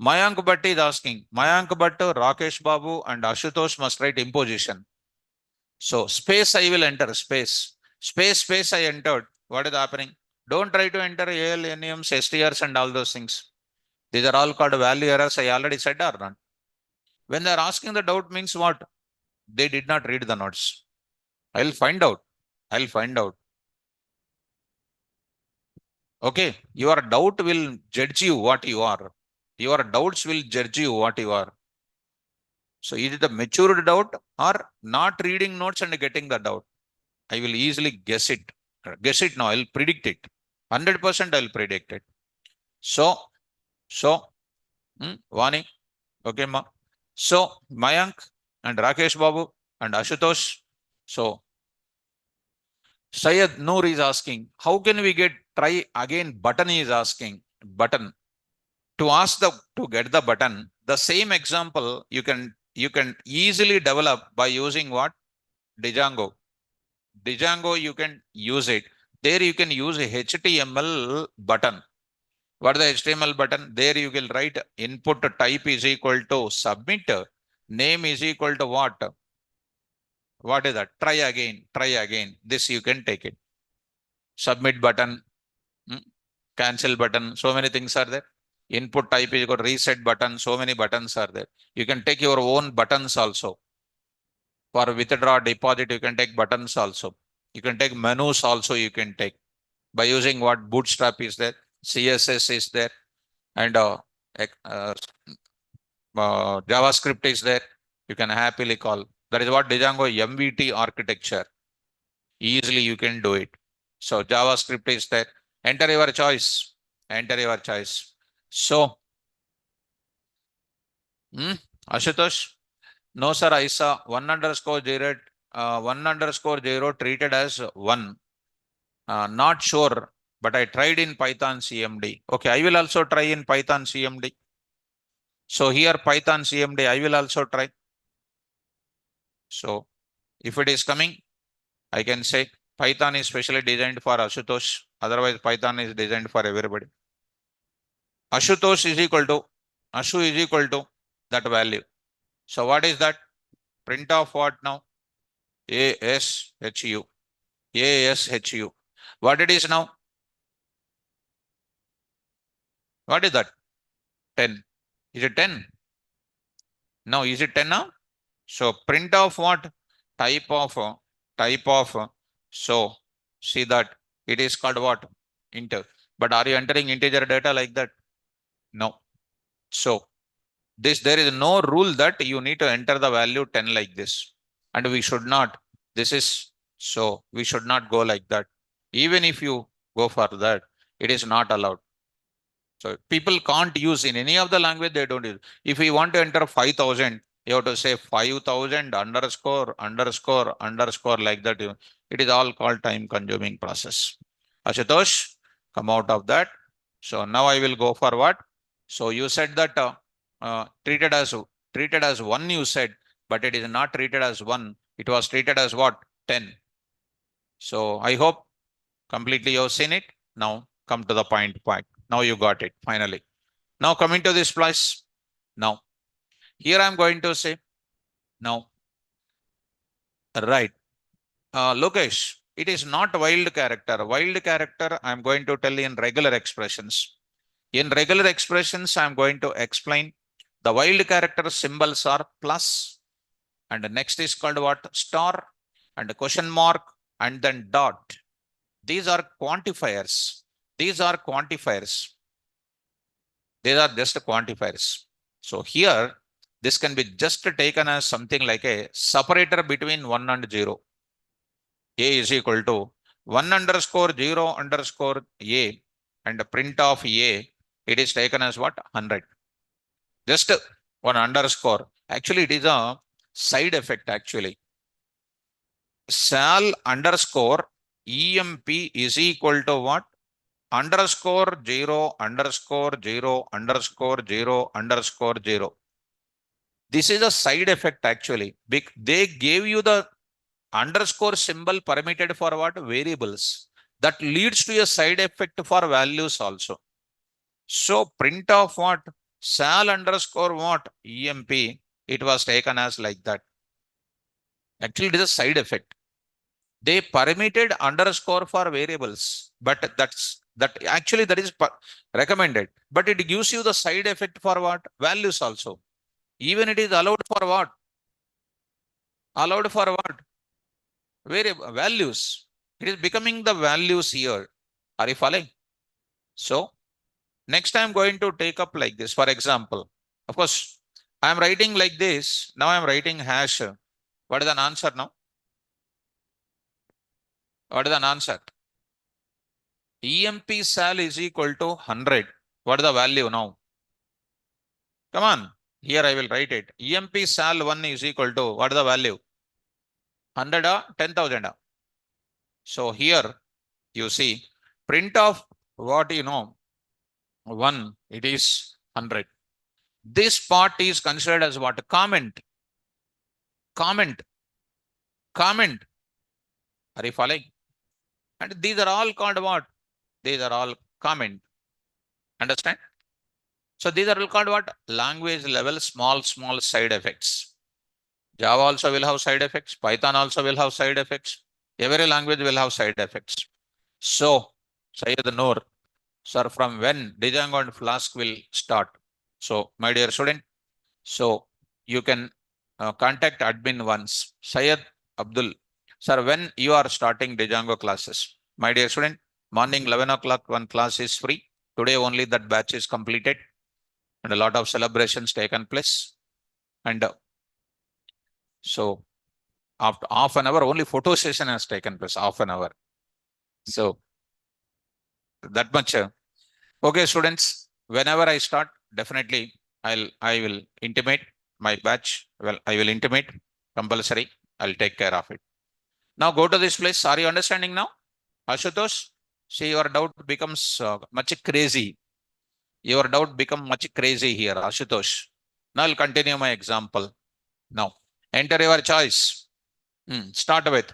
Mayank Bhatt is asking. Mayank Bhatt, Rakesh Babu and Ashutosh must write imposition. So space I will enter. Space. Space I entered. What is happening? Don't try to enter AL, NUMs, STRs and all those things. These are all called value errors. I already said or not. When they are asking the doubt means what? They did not read the notes. I'll find out. Okay. Your doubt will judge you what you are. Your doubts will judge you what you are. So is it a matured doubt or not reading notes and getting the doubt? I will easily guess it. Guess it now. I'll predict it. 100% I'll predict it. So, Vani. Okay, ma. So Mayank and Rakesh Babu and Ashutosh. So Syed Noor is asking, how can we get try again button is asking button. To get the button, the same example you can easily develop by using what? Django. Django you can use it. There you can use a HTML button. What is the HTML button? There you will write input type is equal to submit. Name is equal to what? What is that? Try again. This you can take it. Submit button, cancel button. So many things are there. Input type is equal to reset button. So many buttons are there. You can take your own buttons also. For withdraw deposit, you can take buttons also. You can take menus also. You can take by using what? Bootstrap is there. CSS is there. And JavaScript is there. You can happily call. That is what Django MVT architecture. Easily you can do it. So JavaScript is there. Enter your choice. So, Ashutosh? No, sir. I saw 1_0. 1_0 treated as 1. Not sure, but I tried in Python CMD. Okay, I will also try in Python CMD. So here Python CMD, I will also try. So if it is coming, I can say Python is specially designed for Ashutosh. Otherwise, Python is designed for everybody. Ashutosh is equal to, Ashu is equal to that value. So what is that? Print of what now? ASHU. ASHU. What it is now? What is that? 10. Is it 10? No, is it 10 now? So print of what? Type of, so see that it is called what? Integer. But are you entering integer data like that? No. So there is no rule that you need to enter the value 10 like this. And we should not. This is, so we should not go like that. Even if you go for that, it is not allowed. So people can't use in any of the language, they don't use. If we want to enter 5,000, you have to say 5,000 underscore, underscore, underscore like that. It is all called time consuming process. Ashutosh, come out of that. So now I will go for what? So you said that treated as one, you said, but it is not treated as one. It was treated as what? 10. So I hope completely you've seen it. Now come to the point. Now you got it finally. Now coming to this place. Now here I'm going to say now, right. Lokesh, it is not wild character. Wild character I'm going to tell in regular expressions. In regular expressions, I'm going to explain the wild character symbols are plus, and the next is called what? Star, and a question mark, and then dot. These are quantifiers. These are quantifiers. These are just quantifiers. So here, this can be just taken as something like a separator between 1 and 0. A is equal to 1 underscore 0 underscore A, and the print of A, it is taken as what? 100. Just one underscore. Actually, it is a side effect actually. Sal underscore EMP is equal to what? Underscore 0 underscore 0 underscore 0 underscore 0. This is a side effect actually. They gave you the underscore symbol permitted for what? Variables. That leads to a side effect for values also. So print of what? Sal underscore what? EMP. It was taken as like that. Actually, it is a side effect. They permitted underscore for variables, but that is recommended. But it gives you the side effect for what? Values also. Even it is allowed for what? Allowed for what? Variable values. It is becoming the values here. Are you following? So next I'm going to take up like this. For example, of course, I'm writing like this. Now I'm writing hash. What is an answer now? What is an answer? EMP sal is equal to 100. What is the value now? Come on. Here I will write it. EMP sal 1 is equal to what is the value? 100 or 10,000. So here you see print of what you know 1, it is 100. This part is considered as what? Comment. Comment. Comment. Are you following? And these are all called what? These are all comment. Understand? So these are all called what? Language level small side effects. Java also will have side effects. Python also will have side effects. Every language will have side effects. So, Sayyid Noor, sir, from when Django and Flask will start? So, my dear student, so you can contact admin once. Syed Abdul, sir, when you are starting Django classes? My dear student, morning 11 o'clock, one class is free. Today only that batch is completed and a lot of celebrations taken place. And so after half an hour, only photo session has taken place, half an hour. So that much. Okay, students, whenever I start, definitely I will intimate my batch. Well, I will intimate compulsory. I'll take care of it. Now go to this place. Are you understanding now? Ashutosh, see your doubt becomes much crazy. Your doubt become much crazy here, Ashutosh. Now I'll continue my example. Now enter your choice. Start with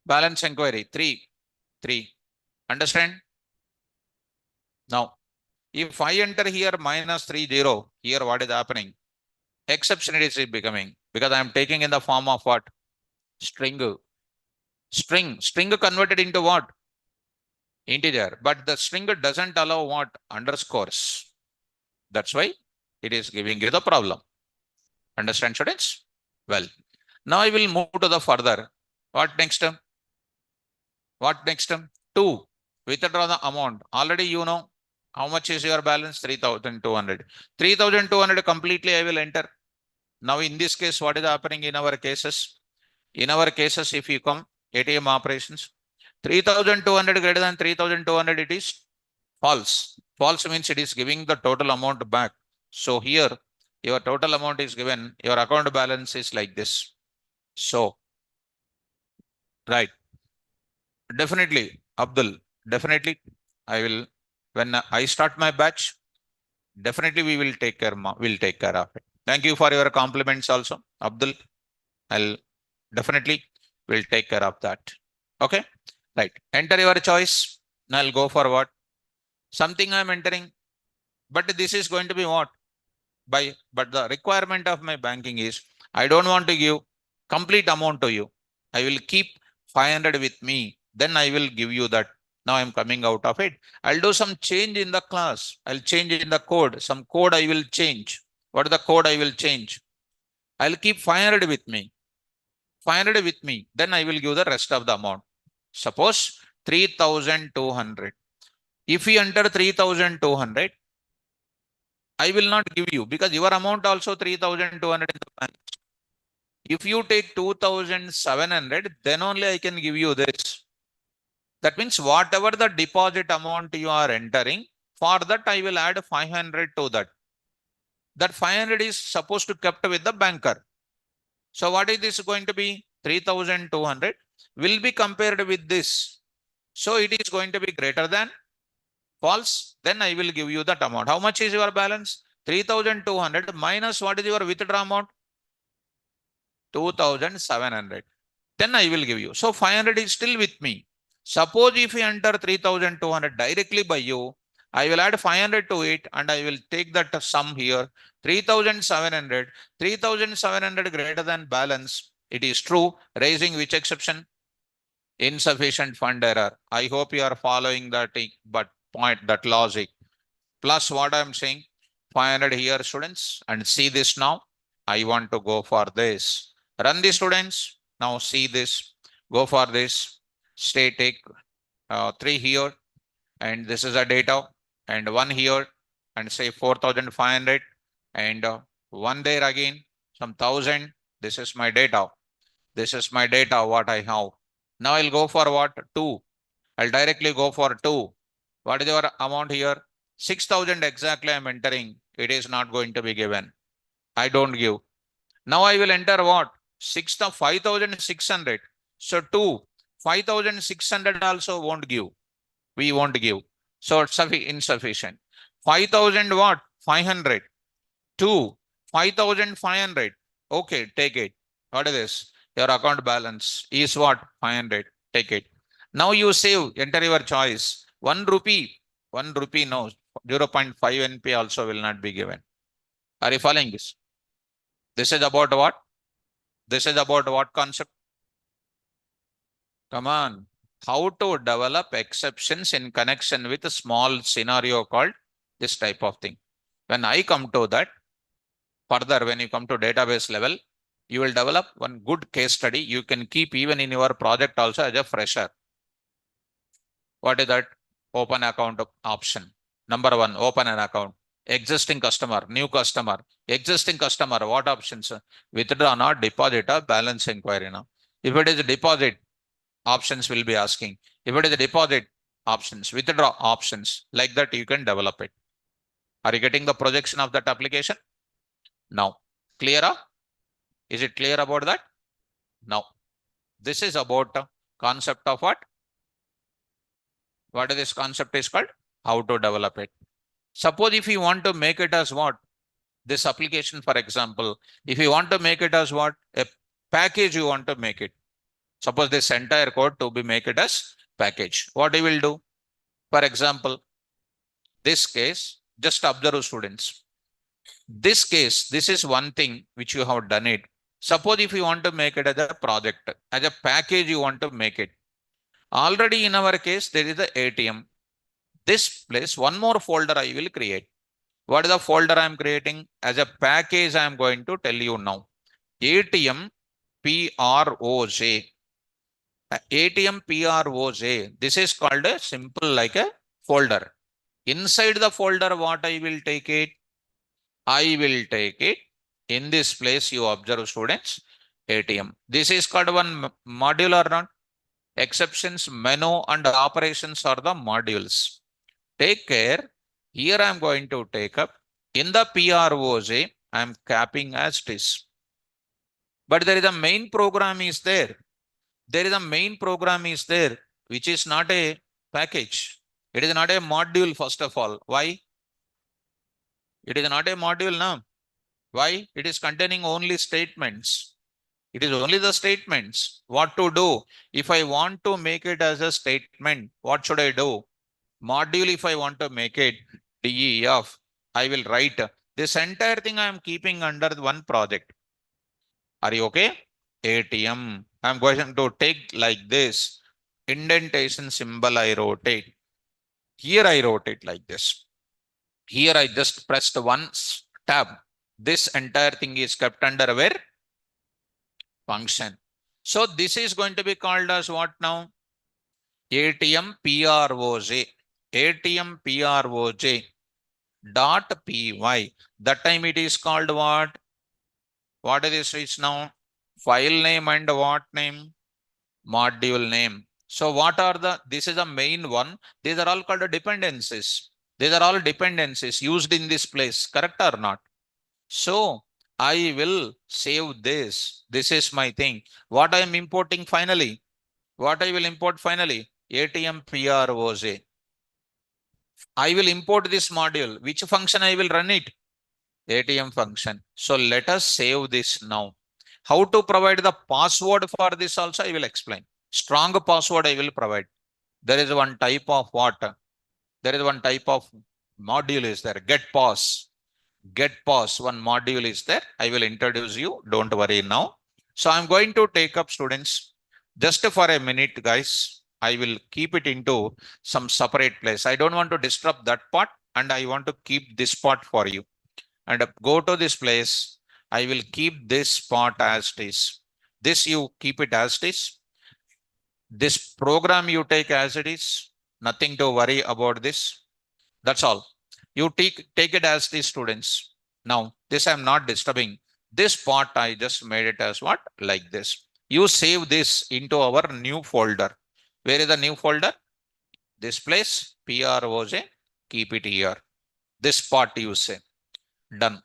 balance inquiry 3. Understand? Now, if I enter here -30, here what is happening? Exception it is becoming because I am taking in the form of what? String. String converted into what? Integer. But the string doesn't allow what? Underscores. That's why it is giving you the problem. Understand, students? Well, now I will move to the further. What next? What next? 2. Withdraw the amount. Already you know how much is your balance? 3,200. 3,200 completely I will enter. Now in this case, what is happening in our cases? In our cases, if you come ATM operations, 3,200 greater than 3,200, it is false. False means it is giving the total amount back. So here, your total amount is given, your account balance is like this. So, right. Definitely, Abdul, definitely, I will, when I start my batch, definitely we will take care, we'll take care of it. Thank you for your compliments also, Abdul. I'll definitely will take care of that. Okay, right. Enter your choice. Now I'll go for what? Something I'm entering, but this is going to be what? But the requirement of my banking is I don't want to give complete amount to you. I will keep 500 with me. Then I will give you that. Now I'm coming out of it. I'll do some change in the class. I'll change in the code. Some code I will change. What is the code I will change? I'll keep 500 with me. 500 with me. Then I will give the rest of the amount. Suppose 3,200. If you enter 3,200, I will not give you because your amount also 3,200 in the bank. If you take 2,700, then only I can give you this. That means whatever the deposit amount you are entering, for that I will add 500 to that. That 500 is supposed to kept with the banker. So what is this going to be? 3,200 will be compared with this. So it is going to be greater than false. Then I will give you that amount. How much is your balance? 3,200 minus what is your withdraw amount? 2,700. Then I will give you. So 500 is still with me. Suppose if you enter 3,200 directly by you, I will add 500 to it and I will take that sum here. 3,700. 3,700 greater than balance. It is true. Raising which exception? Insufficient fund error. I hope you are following that point, that logic. Plus what I am saying, 500 here, students, and see this now. I want to go for this. Run the students. Now see this. Go for this. Take 3 here, and this is a data, and 1 here, and say 4,500, and 1 there again, some 1,000. This is my data. This is my data, what I have. Now I'll go for what? 2. I'll directly go for 2. What is your amount here? 6,000 exactly I'm entering. It is not going to be given. I don't give. Now I will enter what? 5,600. So 2, 5,600 also won't give. We won't give. So it's insufficient. 5,000 what? 500. 2, 5,500. Okay, take it. What is this? Your account balance is what? 500. Take it. Now you save, enter your choice. 1 rupee. 1 rupee, no. 0.5 NP also will not be given. Are you following this? This is about what? This is about what concept? Come on. How to develop exceptions in connection with a small scenario called this type of thing. When I come to that, further, when you come to database level, you will develop one good case study. You can keep even in your project also as a fresher. What is that? Open account option. Number 1, open an account. Existing customer, new customer, existing customer, what options? Withdraw or deposit or balance inquiry. Now, if it is a deposit, options will be asking. If it is a deposit, options, withdraw options, like that you can develop it. Are you getting the projection of that application? Now, clear? Is it clear about that? Now, this is about the concept of what? What is this concept is called? How to develop it. Suppose if you want to make it as what? This application, for example, if you want to make it as what? A package you want to make it. Suppose this entire code to be make it as package. What you will do? For example, this case, just observe students. This case, this is one thing which you have done it. Suppose if you want to make it as a project, as a package, you want to make it. Already in our case, there is the ATM. This place, one more folder I will create. What is the folder I am creating? As a package, I am going to tell you now. ATM PROJ. ATM PROJ. This is called a simple like a folder. Inside the folder, what I will take it? I will take it. In this place, you observe students, ATM. This is called one module or not? Exceptions, menu and operations are the modules. Take care. Here I am going to take up. In the PROJ, I am capping as this. But there is a main program is there. There is a main program is there, which is not a package. It is not a module, first of all. Why? It is not a module now. Why? It is containing only statements. It is only the statements. What to do? If I want to make it as a statement, what should I do? Module, if I want to make it DEF, I will write this entire thing I am keeping under one project. Are you okay? ATM. I'm going to take like this. Indentation symbol I rotate. Here I rotate like this. Here I just pressed one tab. This entire thing is kept under where? Function. So this is going to be called as what now? ATM PROJ. ATM PROJ dot py. That time it is called what? What is this now? File name and what name? Module name. So what are this is the main one. These are all called dependencies. These are all dependencies used in this place, correct or not? So I will save this. This is my thing. What I am importing finally? What I will import finally? ATM PROJ. I will import this module. Which function I will run it? ATM function. So let us save this now. How to provide the password for this also I will explain. Strong password I will provide. There is one type of what? There is one type of module is there. Get pass. Get pass. One module is there. I will introduce you. Don't worry now. So I'm going to take up students just for a minute, guys. I will keep it into some separate place. I don't want to disrupt that part and I want to keep this part for you. And go to this place. I will keep this part as this. This you keep it as this. This program you take as it is. Nothing to worry about this. That's all. You take it as the students. Now, this I'm not disturbing. This part I just made it as what? Like this. You save this into our new folder. Where is the new folder? This place, PROJ, keep it here. This part you say. Done.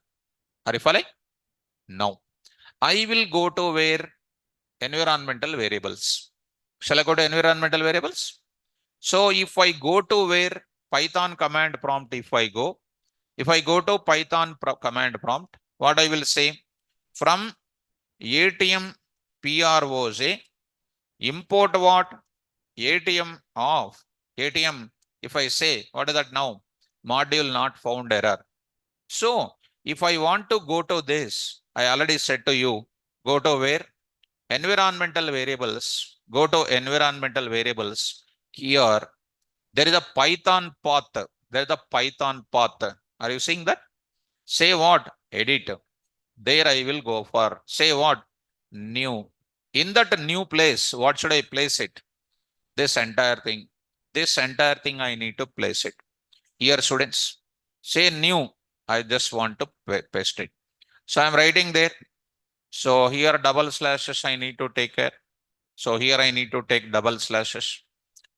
Are you following? Now, I will go to where? Environmental variables. Shall I go to environmental variables? So if I go to where Python command prompt, if I go to Python command prompt, what I will say? From ATM PROJ, import what? ATM of ATM. If I say, what is that now? Module not found error. So if I want to go to this, I already said to you, go to where? Environmental variables. Go to environmental variables. Here, there is a Python path. There is a Python path. Are you seeing that? Say what? Edit. There I will go for. Say what? New. In that new place, what should I place it? This entire thing. This entire thing I need to place it. Here, students. Say new. I just want to paste it. So I'm writing there. So here double slashes I need to take care. So here I need to take double slashes.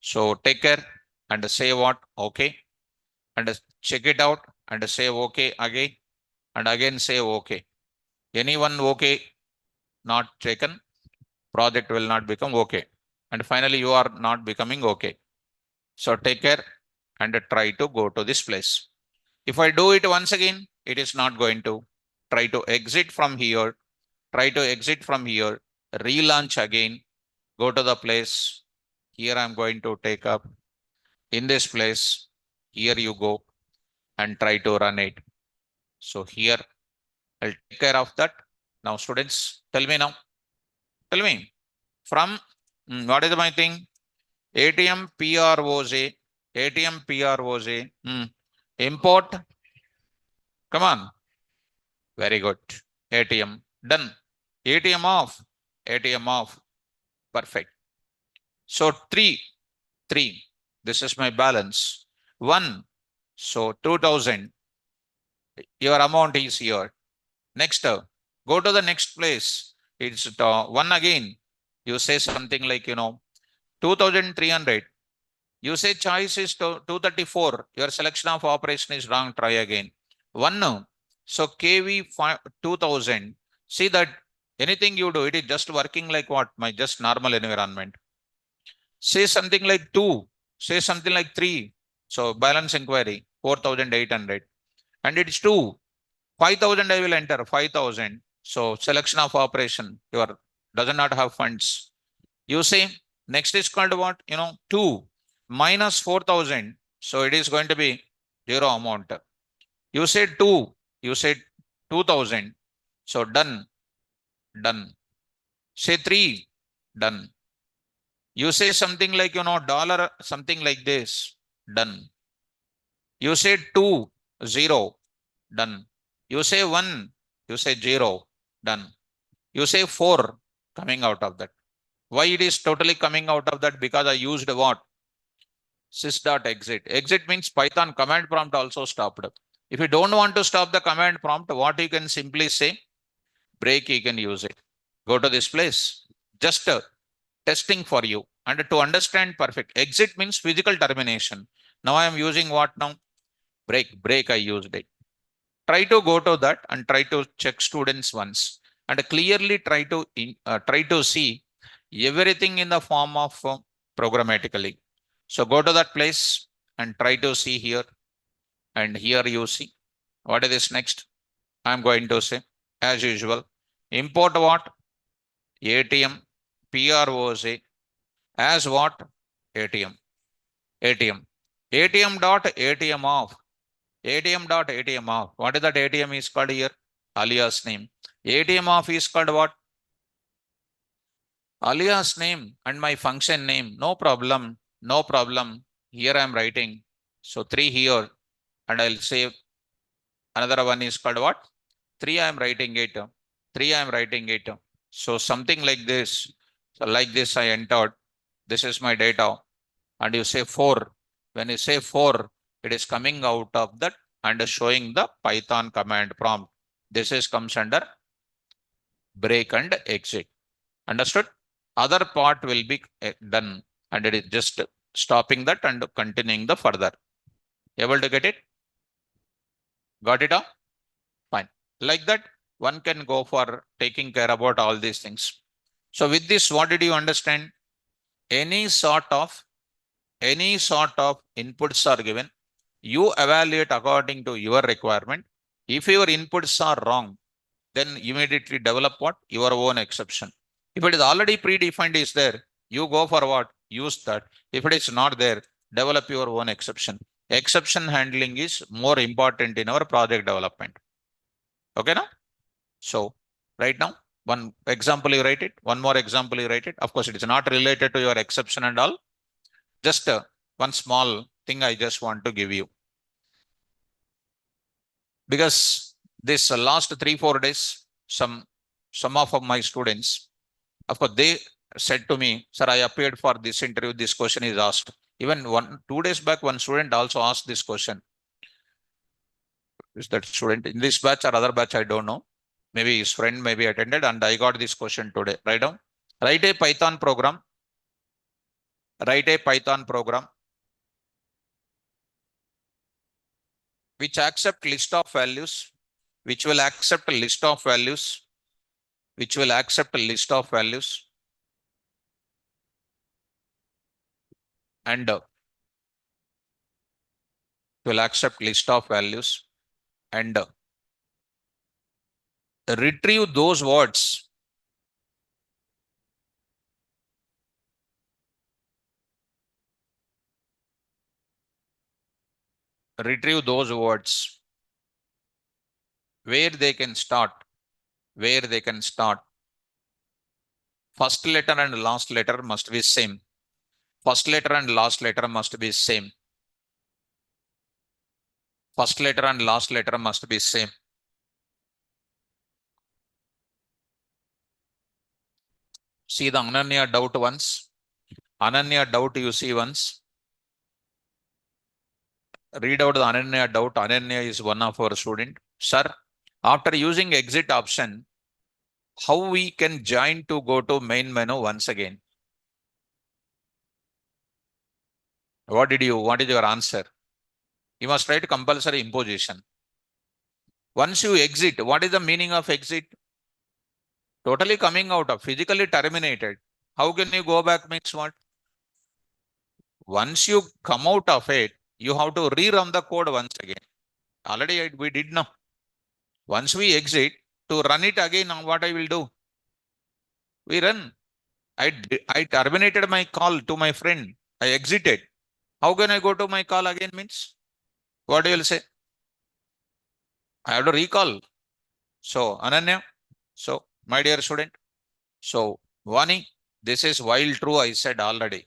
So take care and say what? Okay. And check it out and say okay again. And again say okay. Anyone okay not taken? Project will not become okay. And finally you are not becoming okay. So take care and try to go to this place. If I do it once again, it is not going to. Try to exit from here. Try to exit from here. Relaunch again. Go to the place. Here I'm going to take up. In this place, here you go and try to run it. So here I'll take care of that. Now, students, tell me now. Tell me from what is my thing? ATM PROJ. ATM PROJ. Import. Come on. Very good. ATM done. ATM off. ATM off. Perfect. So three. This is my balance. 1. So 2000. Your amount is here. Next, go to the next place. It's 1 again. You say something like, 2300. You say choice is 234. Your selection of operation is wrong. Try again. 1 now. So KV 2000. See that anything you do, it is just working like what? My just normal environment. Say something like 2. Say something like 3. So balance inquiry 4800. And it's 2. 5,000 I will enter 5,000. So selection of operation. Your does not have funds. You say next is called what? 2 minus 4,000. So it is going to be 0 amount. You said 2. You said 2,000. So done. Done. Say 3. Done. You say something like, dollar, something like this. Done. You say 2, 0. Done. You say 1. You say 0. Done. You say 4 coming out of that. Why it is totally coming out of that? Because I used what? Sys.exit. Exit means Python command prompt also stopped. If you don't want to stop the command prompt, what you can simply say? Break, you can use it. Go to this place. Just testing for you. And to understand perfect. Exit means physical termination. Now I am using what now? Break I used it. Try to go to that and try to check students once. And clearly try to see everything in the form of programmatically. So go to that place and try to see here. And here you see. What is this next? I'm going to say, as usual, import what? ATM, PROJ, as what? ATM. ATM. ATM dot ATM off. ATM dot ATM off. What is that ATM is called here? Alias name. ATM off is called what? Alias name and my function name. No problem. No problem. Here I am writing. So 3 here. And I'll say another one is called what? 3 I am writing it. 3 I am writing it. So something like this. So like this I entered. This is my data. And you say 4. When you say 4, it is coming out of that and showing the Python command prompt. This is comes under break and exit. Understood? Other part will be done and it is just stopping that and continuing the further. Able to get it? Got it all? Fine. Like that, one can go for taking care about all these things. So with this, what did you understand? Any sort of inputs are given. You evaluate according to your requirement. If your inputs are wrong, then immediately develop what? Your own exception. If it is already predefined is there, you go for what? Use that. If it is not there, develop your own exception. Exception handling is more important in our project development. Okay now? So right now, one example you write it, one more example you write it. Of course, it is not related to your exception and all. Just one small thing I just want to give you. Because this last 3-4 days, some of my students, of course, they said to me, sir, I appeared for this interview, this question is asked. Even 2 days back, one student also asked this question. Is that student in this batch or other batch? I don't know. Maybe his friend maybe attended and I got this question today. Write down. Write a Python program. Write a Python program which accept list of values, which will accept a list of values, which will accept a list of values and will accept list of values and retrieve those words. Retrieve those words where they can start, where they can start. First letter and last letter must be same. First letter and last letter must be same. First letter and last letter must be same. See the Ananya doubt once. Ananya doubt you see once. Read out the Ananya doubt. Ananya is one of our student. Sir, after using exit option, how we can join to go to main menu once again? What is your answer? You must write compulsory imposition. Once you exit, what is the meaning of exit? Totally coming out of, physically terminated. How can you go back means what? Once you come out of it, you have to rerun the code once again. Already we did now. Once we exit, to run it again, now what I will do? We run. I terminated my call to my friend. I exited. How can I go to my call again means? What you will say? I have to recall. So Ananya, so my dear student, so Vani, this is while true I said already.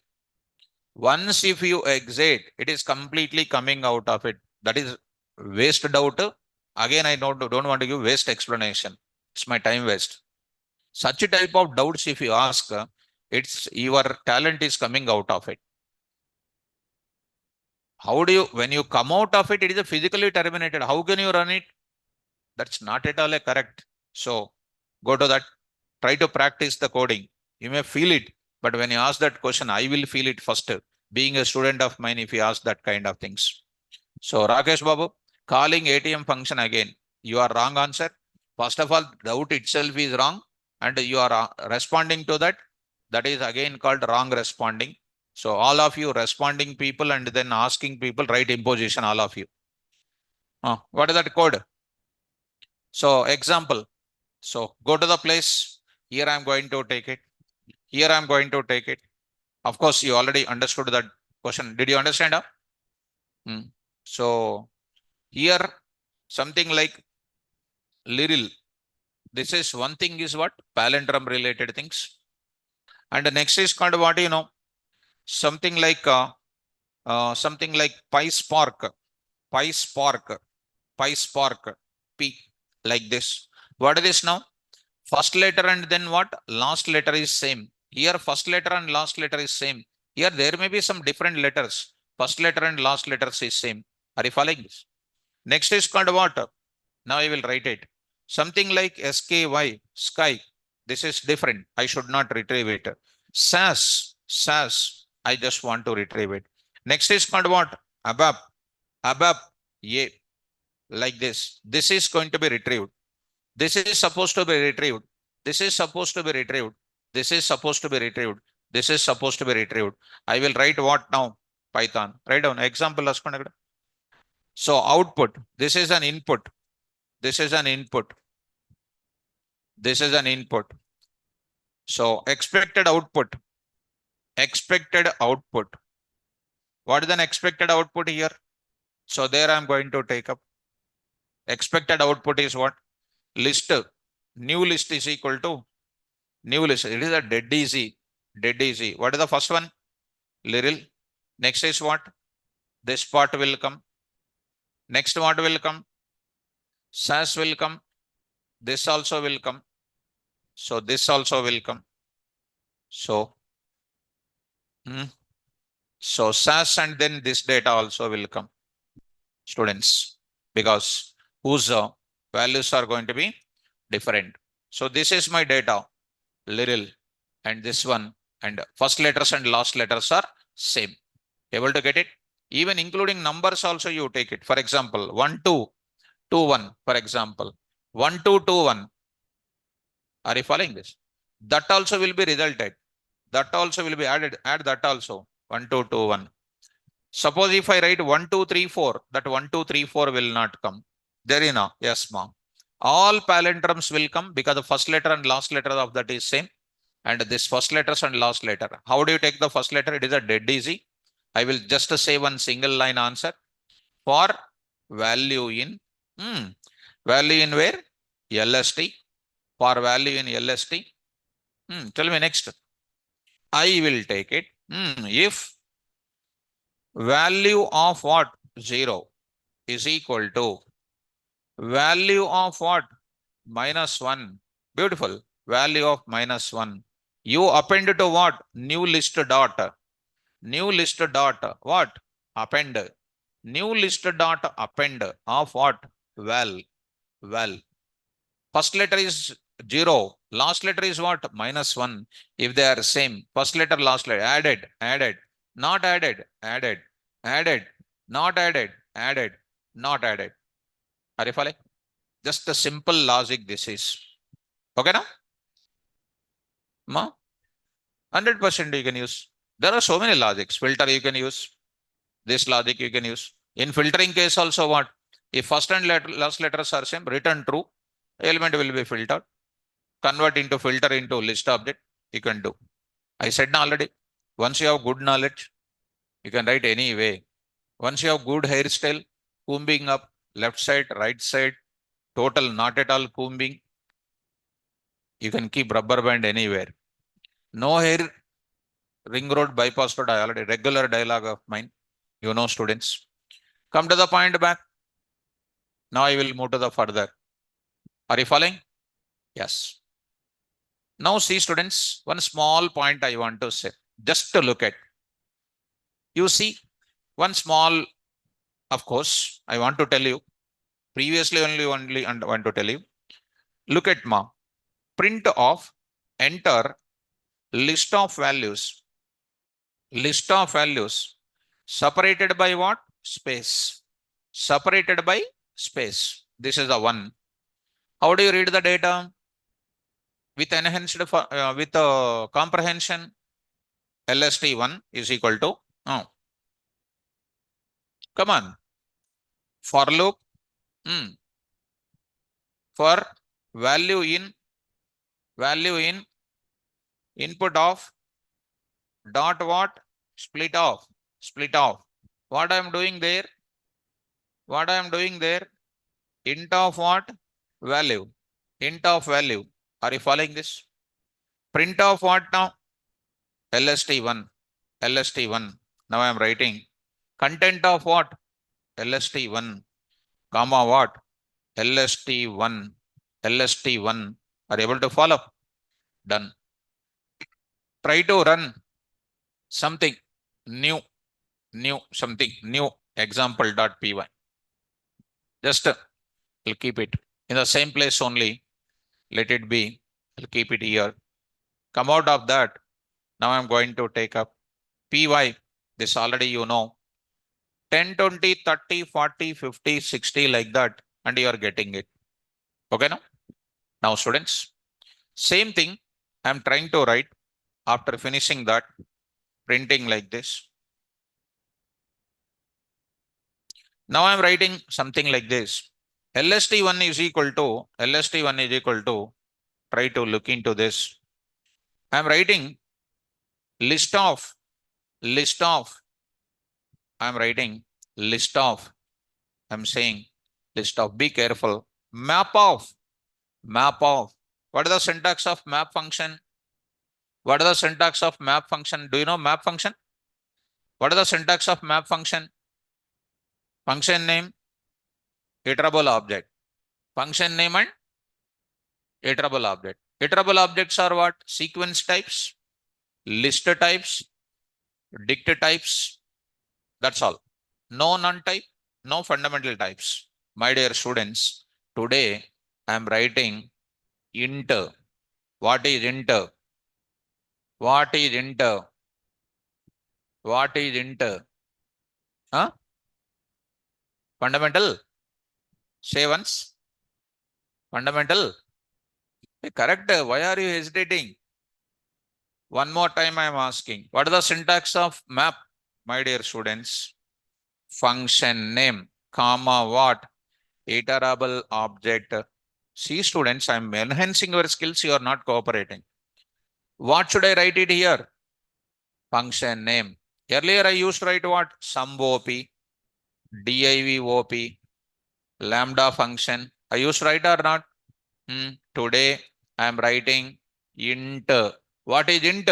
Once if you exit, it is completely coming out of it. That is waste doubt. Again, I don't want to give waste explanation. It's my time waste. Such a type of doubts, if you ask, it's your talent is coming out of it. How do you, when you come out of it, it is a physically terminated. How can you run it? That's not at all a correct. So go to that, try to practice the coding. You may feel it, but when you ask that question, I will feel it first. Being a student of mine, if you ask that kind of things. So Rakesh Babu, calling ATM function again, you are wrong answer. First of all, doubt itself is wrong and you are responding to that. That is again called wrong responding. So all of you responding people and then asking people, write imposition, all of you. What is that code? So example. So go to the place. Here I am going to take it. Here I am going to take it. Of course, you already understood that question. Did you understand? So here something like little. This is one thing is what? Palindrome related things. And the next is called what, something like PySpark, PySpark, P, like this. What is this now? First letter and then what? Last letter is same. Here first letter and last letter is same. Here there may be some different letters. First letter and last letters is same. Are you following this? Next is called what? Now I will write it. Something like SKY, sky. This is different. I should not retrieve it. SAS, I just want to retrieve it. Next is called what? ABAP, yeah, like this. This is going to be retrieved. This is supposed to be retrieved. This is supposed to be retrieved. This is supposed to be retrieved. This is supposed to be retrieved. I will write what now? Python. Write down example. So output. This is an input. This is an input. This is an input. So expected output. Expected output. What is an expected output here? So there I am going to take up. Expected output is what? List. New list is equal to new list. It is a dead easy. Dead easy. What is the first one? Little. Next is what? This part will come. Next what will come? SAS will come. This also will come. So this also will come. So, so SAS and then this data also will come. Students, because whose values are going to be different. So this is my data, little, and this one, and first letters and last letters are same. Able to get it? Even including numbers also you take it. For example, 1, 2, 2, 1, for example, 1, 2, 2, 1. Are you following this? That also will be resulted. That also will be added. Add that also. 1, 2, 2, 1. Suppose if I write 1, 2, 3, 4, that 1, 2, 3, 4 will not come. There you know. Yes, ma'am. All palindromes will come because the first letter and last letter of that is same. And this first letters and last letter. How do you take the first letter? It is a dead easy. I will just say one single line answer. For value in Value in where? LST. For value in LST. Tell me next. I will take it. If value of what? 0 is equal to value of what? -1. Beautiful. Value of -1. You append to what? New list dot. New list dot. What? Append. New list dot append of what? Val. First letter is 0. Last letter is what? -1. If they are same. First letter, last letter. Added. Not added. Added. Not added. Not added. Are you following? Just the simple logic this is. Okay now? Ma? 100% you can use. There are so many logics. Filter you can use. This logic you can use. In filtering case also what? If first and last letters are same, return true, element will be filtered. Convert into filter into list object, you can do. I said already, once you have good knowledge, you can write any way. Once you have good hairstyle, combing up, left side, right side, total not at all combing, you can keep rubber band anywhere. No hair, ring road, bypass road, I already regular dialogue of mine. You know, students. Come to the point back. Now I will move to the further. Are you following? Yes. Now see students, one small point I want to say, just to look at. You see, one small, of course, I want to tell you, previously only want to tell you, look at ma, print of, enter, list of values, separated by what? Space, separated by space. This is the one. How do you read the data? With enhanced, with comprehension, LST1 is equal to, come on, for loop, for value in input of dot what? Split off. What I am doing there? Int of what? Value. Are you following this? Print of what now? LST1. Now I am writing content of what? LST1, comma what? LST1. Are you able to follow? Done. Try to run something new example.py. Just I'll keep it in the same place only. Let it be. I'll keep it here. Come out of that. Now I'm going to take up py. This already you know. 10, 20, 30, 40, 50, 60 like that, and you are getting it. Okay now? Now students, same thing I'm trying to write after finishing that, printing like this. Now I'm writing something like this. LST1 is equal to, try to look into this. I'm writing list of, I'm writing list of, I'm saying list of, be careful, map of. What is the syntax of map function? Do you know map function? What is the syntax of map function? Function name, iterable object. Function name and iterable object. Iterable objects are what? Sequence types, list types, dict types. That's all. No none type, no fundamental types. My dear students, today I am writing int. What is int? Huh? Fundamental? Say once. Fundamental? Correct. Why are you hesitating? One more time I am asking. What is the syntax of map, my dear students? Function name, comma what? Iterable object. See students, I am enhancing your skills. You are not cooperating. What should I write it here? Function name. Earlier I used to write what? Sum OP, div OP, lambda function, I used right or not? Today I am writing int. What is int?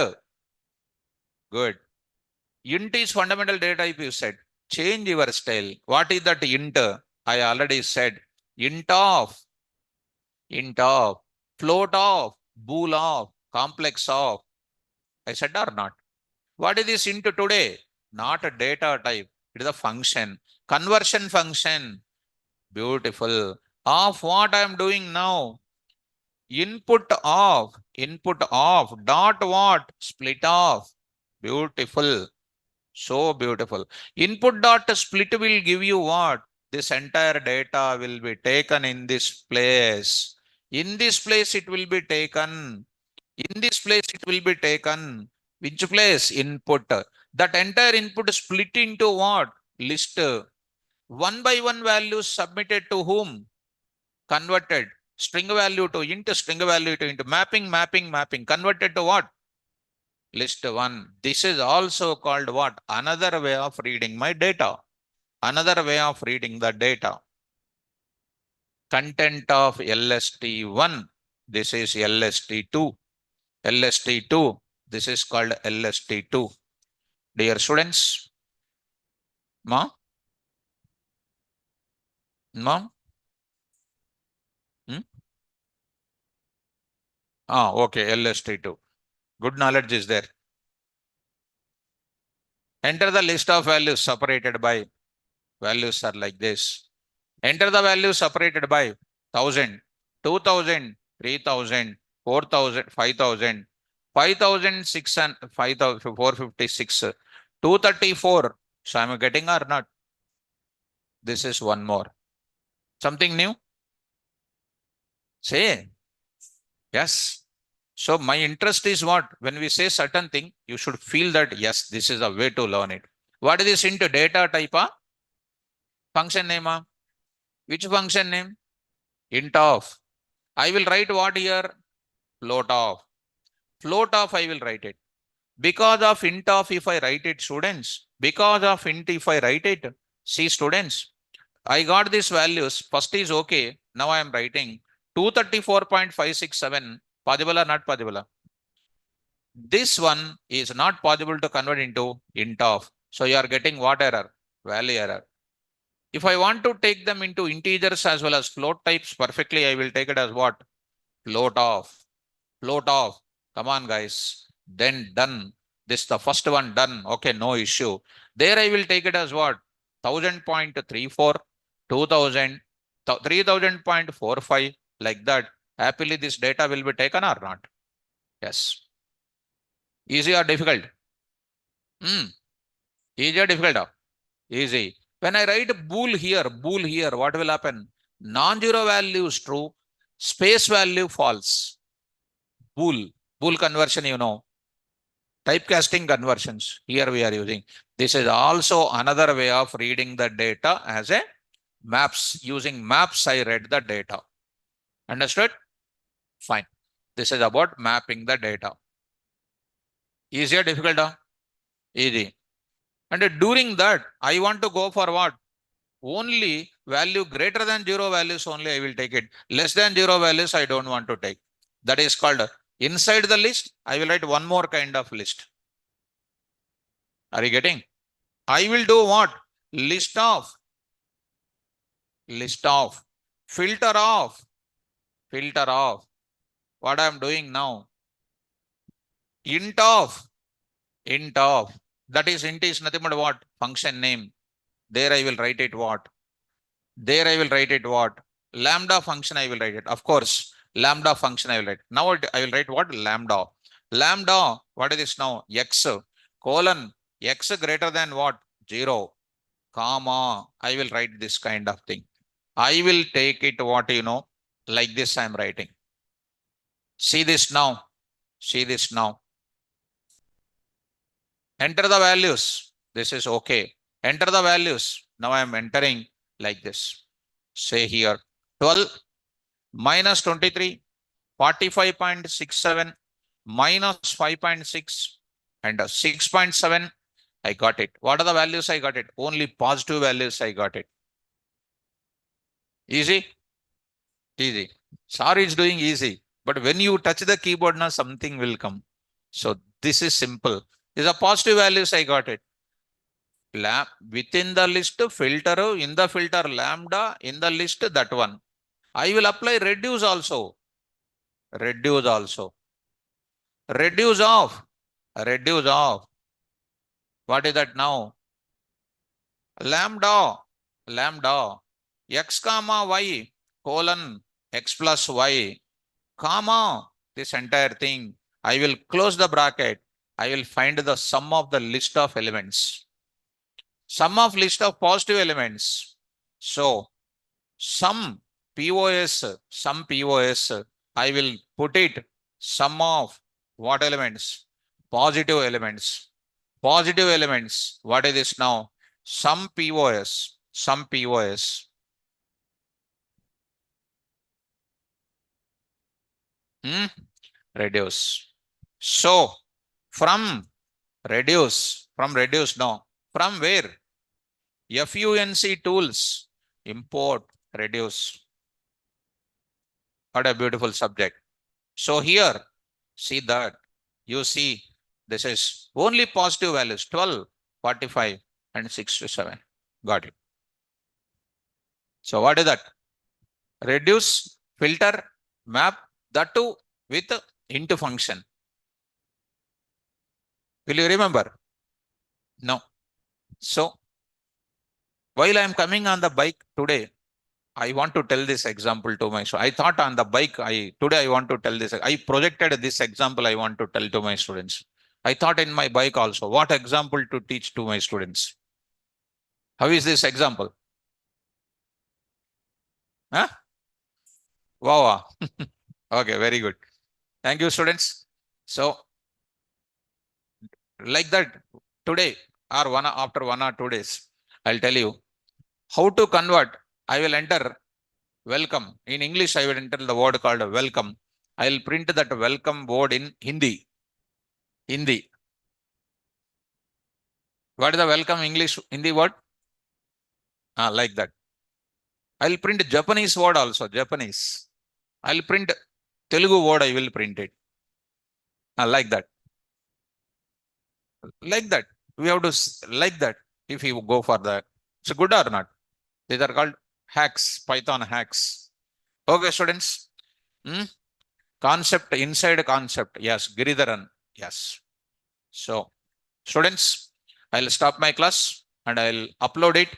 Good. Int is fundamental data type, you said. Change your style. What is that int? I already said int of, float of, bool of, complex of. I said or not? What is this int today? Not a data type. It is a function. Conversion function. Beautiful. Of what I am doing now? Input of, dot what? Split off. Beautiful. So beautiful. Input dot split will give you what? This entire data will be taken in this place. In this place, it will be taken. In this place, it will be taken. Which place? Input. That entire input split into what? List. One by one values submitted to whom? Converted. String value to int, string value to int. Mapping. Converted to what? List one. This is also called what? Another way of reading my data. Another way of reading the data. Content of LST1. This is LST2. LST2. This is called LST2. Dear students, ma? Ma? Hmm? Okay, LST2. Good knowledge is there. Enter the list of values separated by, values are like this. Enter the values separated by 1000, 2000, 3000, 4000, 5000, 5006 and 5456, 234. So I'm getting or not? This is one more. Something new? Say. Yes. So my interest is what? When we say certain thing, you should feel that yes, this is a way to learn it. What is this into data type? Function name? Which function name? Int of. I will write what here? Float of. Float of I will write it. Because of int of if I write it, students. Because of int if I write it. See students. I got these values. First is okay. Now I am writing 234.567. Possible or not possible? This one is not possible to convert into int of. So you are getting what error? Value error. If I want to take them into integers as well as float types perfectly, I will take it as what? Float of. Float of. Come on, guys. Then done. This the first one done. Okay, no issue. There I will take it as what? 1000.34, 2000, 3000.45, like that. Happily, this data will be taken or not? Yes. Easy or difficult? Easy or difficult? Easy. When I write bool here, what will happen? Non-zero value is true, space value false. Bool conversion, you know. Typecasting conversions. Here we are using. This is also another way of reading the data as a maps. Using maps, I read the data. Understood? Fine. This is about mapping the data. Easy or difficult? Easy. And during that, I want to go for what? Only value greater than zero values only I will take it. Less than zero values I don't want to take. That is called inside the list. I will write one more kind of list. Are you getting? I will do what? List of, filter off. What I am doing now? Int of. That is int is nothing but what? Function name. There I will write it what? There I will write it what? Lambda function I will write it. Of course, lambda function I will write. Now I will write what? Lambda. Lambda, what is this now? X colon x greater than what? 0, comma. I will write this kind of thing. I will take it what you know, like this I am writing. See this now. See this now. Enter the values. This is okay. Enter the values. Now I am entering like this. Say here 12 minus 23, 45.67 minus 5.6 and 6.7. I got it. What are the values I got it? Only positive values I got it. Easy. Easy. Sorry, it's doing easy. But when you touch the keyboard now, something will come. So this is simple. These are positive values. I got it. Within the list filter, in the filter lambda, in the list that one. I will apply reduce also. Reduce also. Reduce off. Reduce off. What is that now? Lambda. Lambda. X comma y colon x plus y comma this entire thing. I will close the bracket. I will find the sum of the list of elements. Sum of list of positive elements. So sum POS, sum POS, I will put it sum of what elements? Positive elements. Positive elements. What is this now? Sum POS. Sum POS. Reduce. So from reduce no. From where? FUNC tools. Import reduce. What a beautiful subject. So here, see that. You see, this is only positive values 12, 45, and 67. Got it. So what is that? Reduce, filter, map, that too with into function. Will you remember? No. So while I am coming on the bike today, I want to tell this example to my students. I thought on the bike, today I want to tell this. I projected this example I want to tell to my students. I thought in my bike also, what example to teach to my students? How is this example? Huh? Wow. Okay, very good. Thank you, students. So, like that, today or after 1 or 2 days, I'll tell you how to convert. I will enter welcome. In English, I will enter the word called welcome. I'll print that welcome word in Hindi. Hindi. What is the welcome English Hindi word? Like that. I'll print Japanese word also, Japanese. I'll print Telugu word, I will print it. Like that. Like that. We have to like that if you go for that. It's good or not? These are called hacks, Python hacks. Okay, students. Concept, inside concept. Yes, Giridharan. Yes. So, students, I'll stop my class and I'll upload it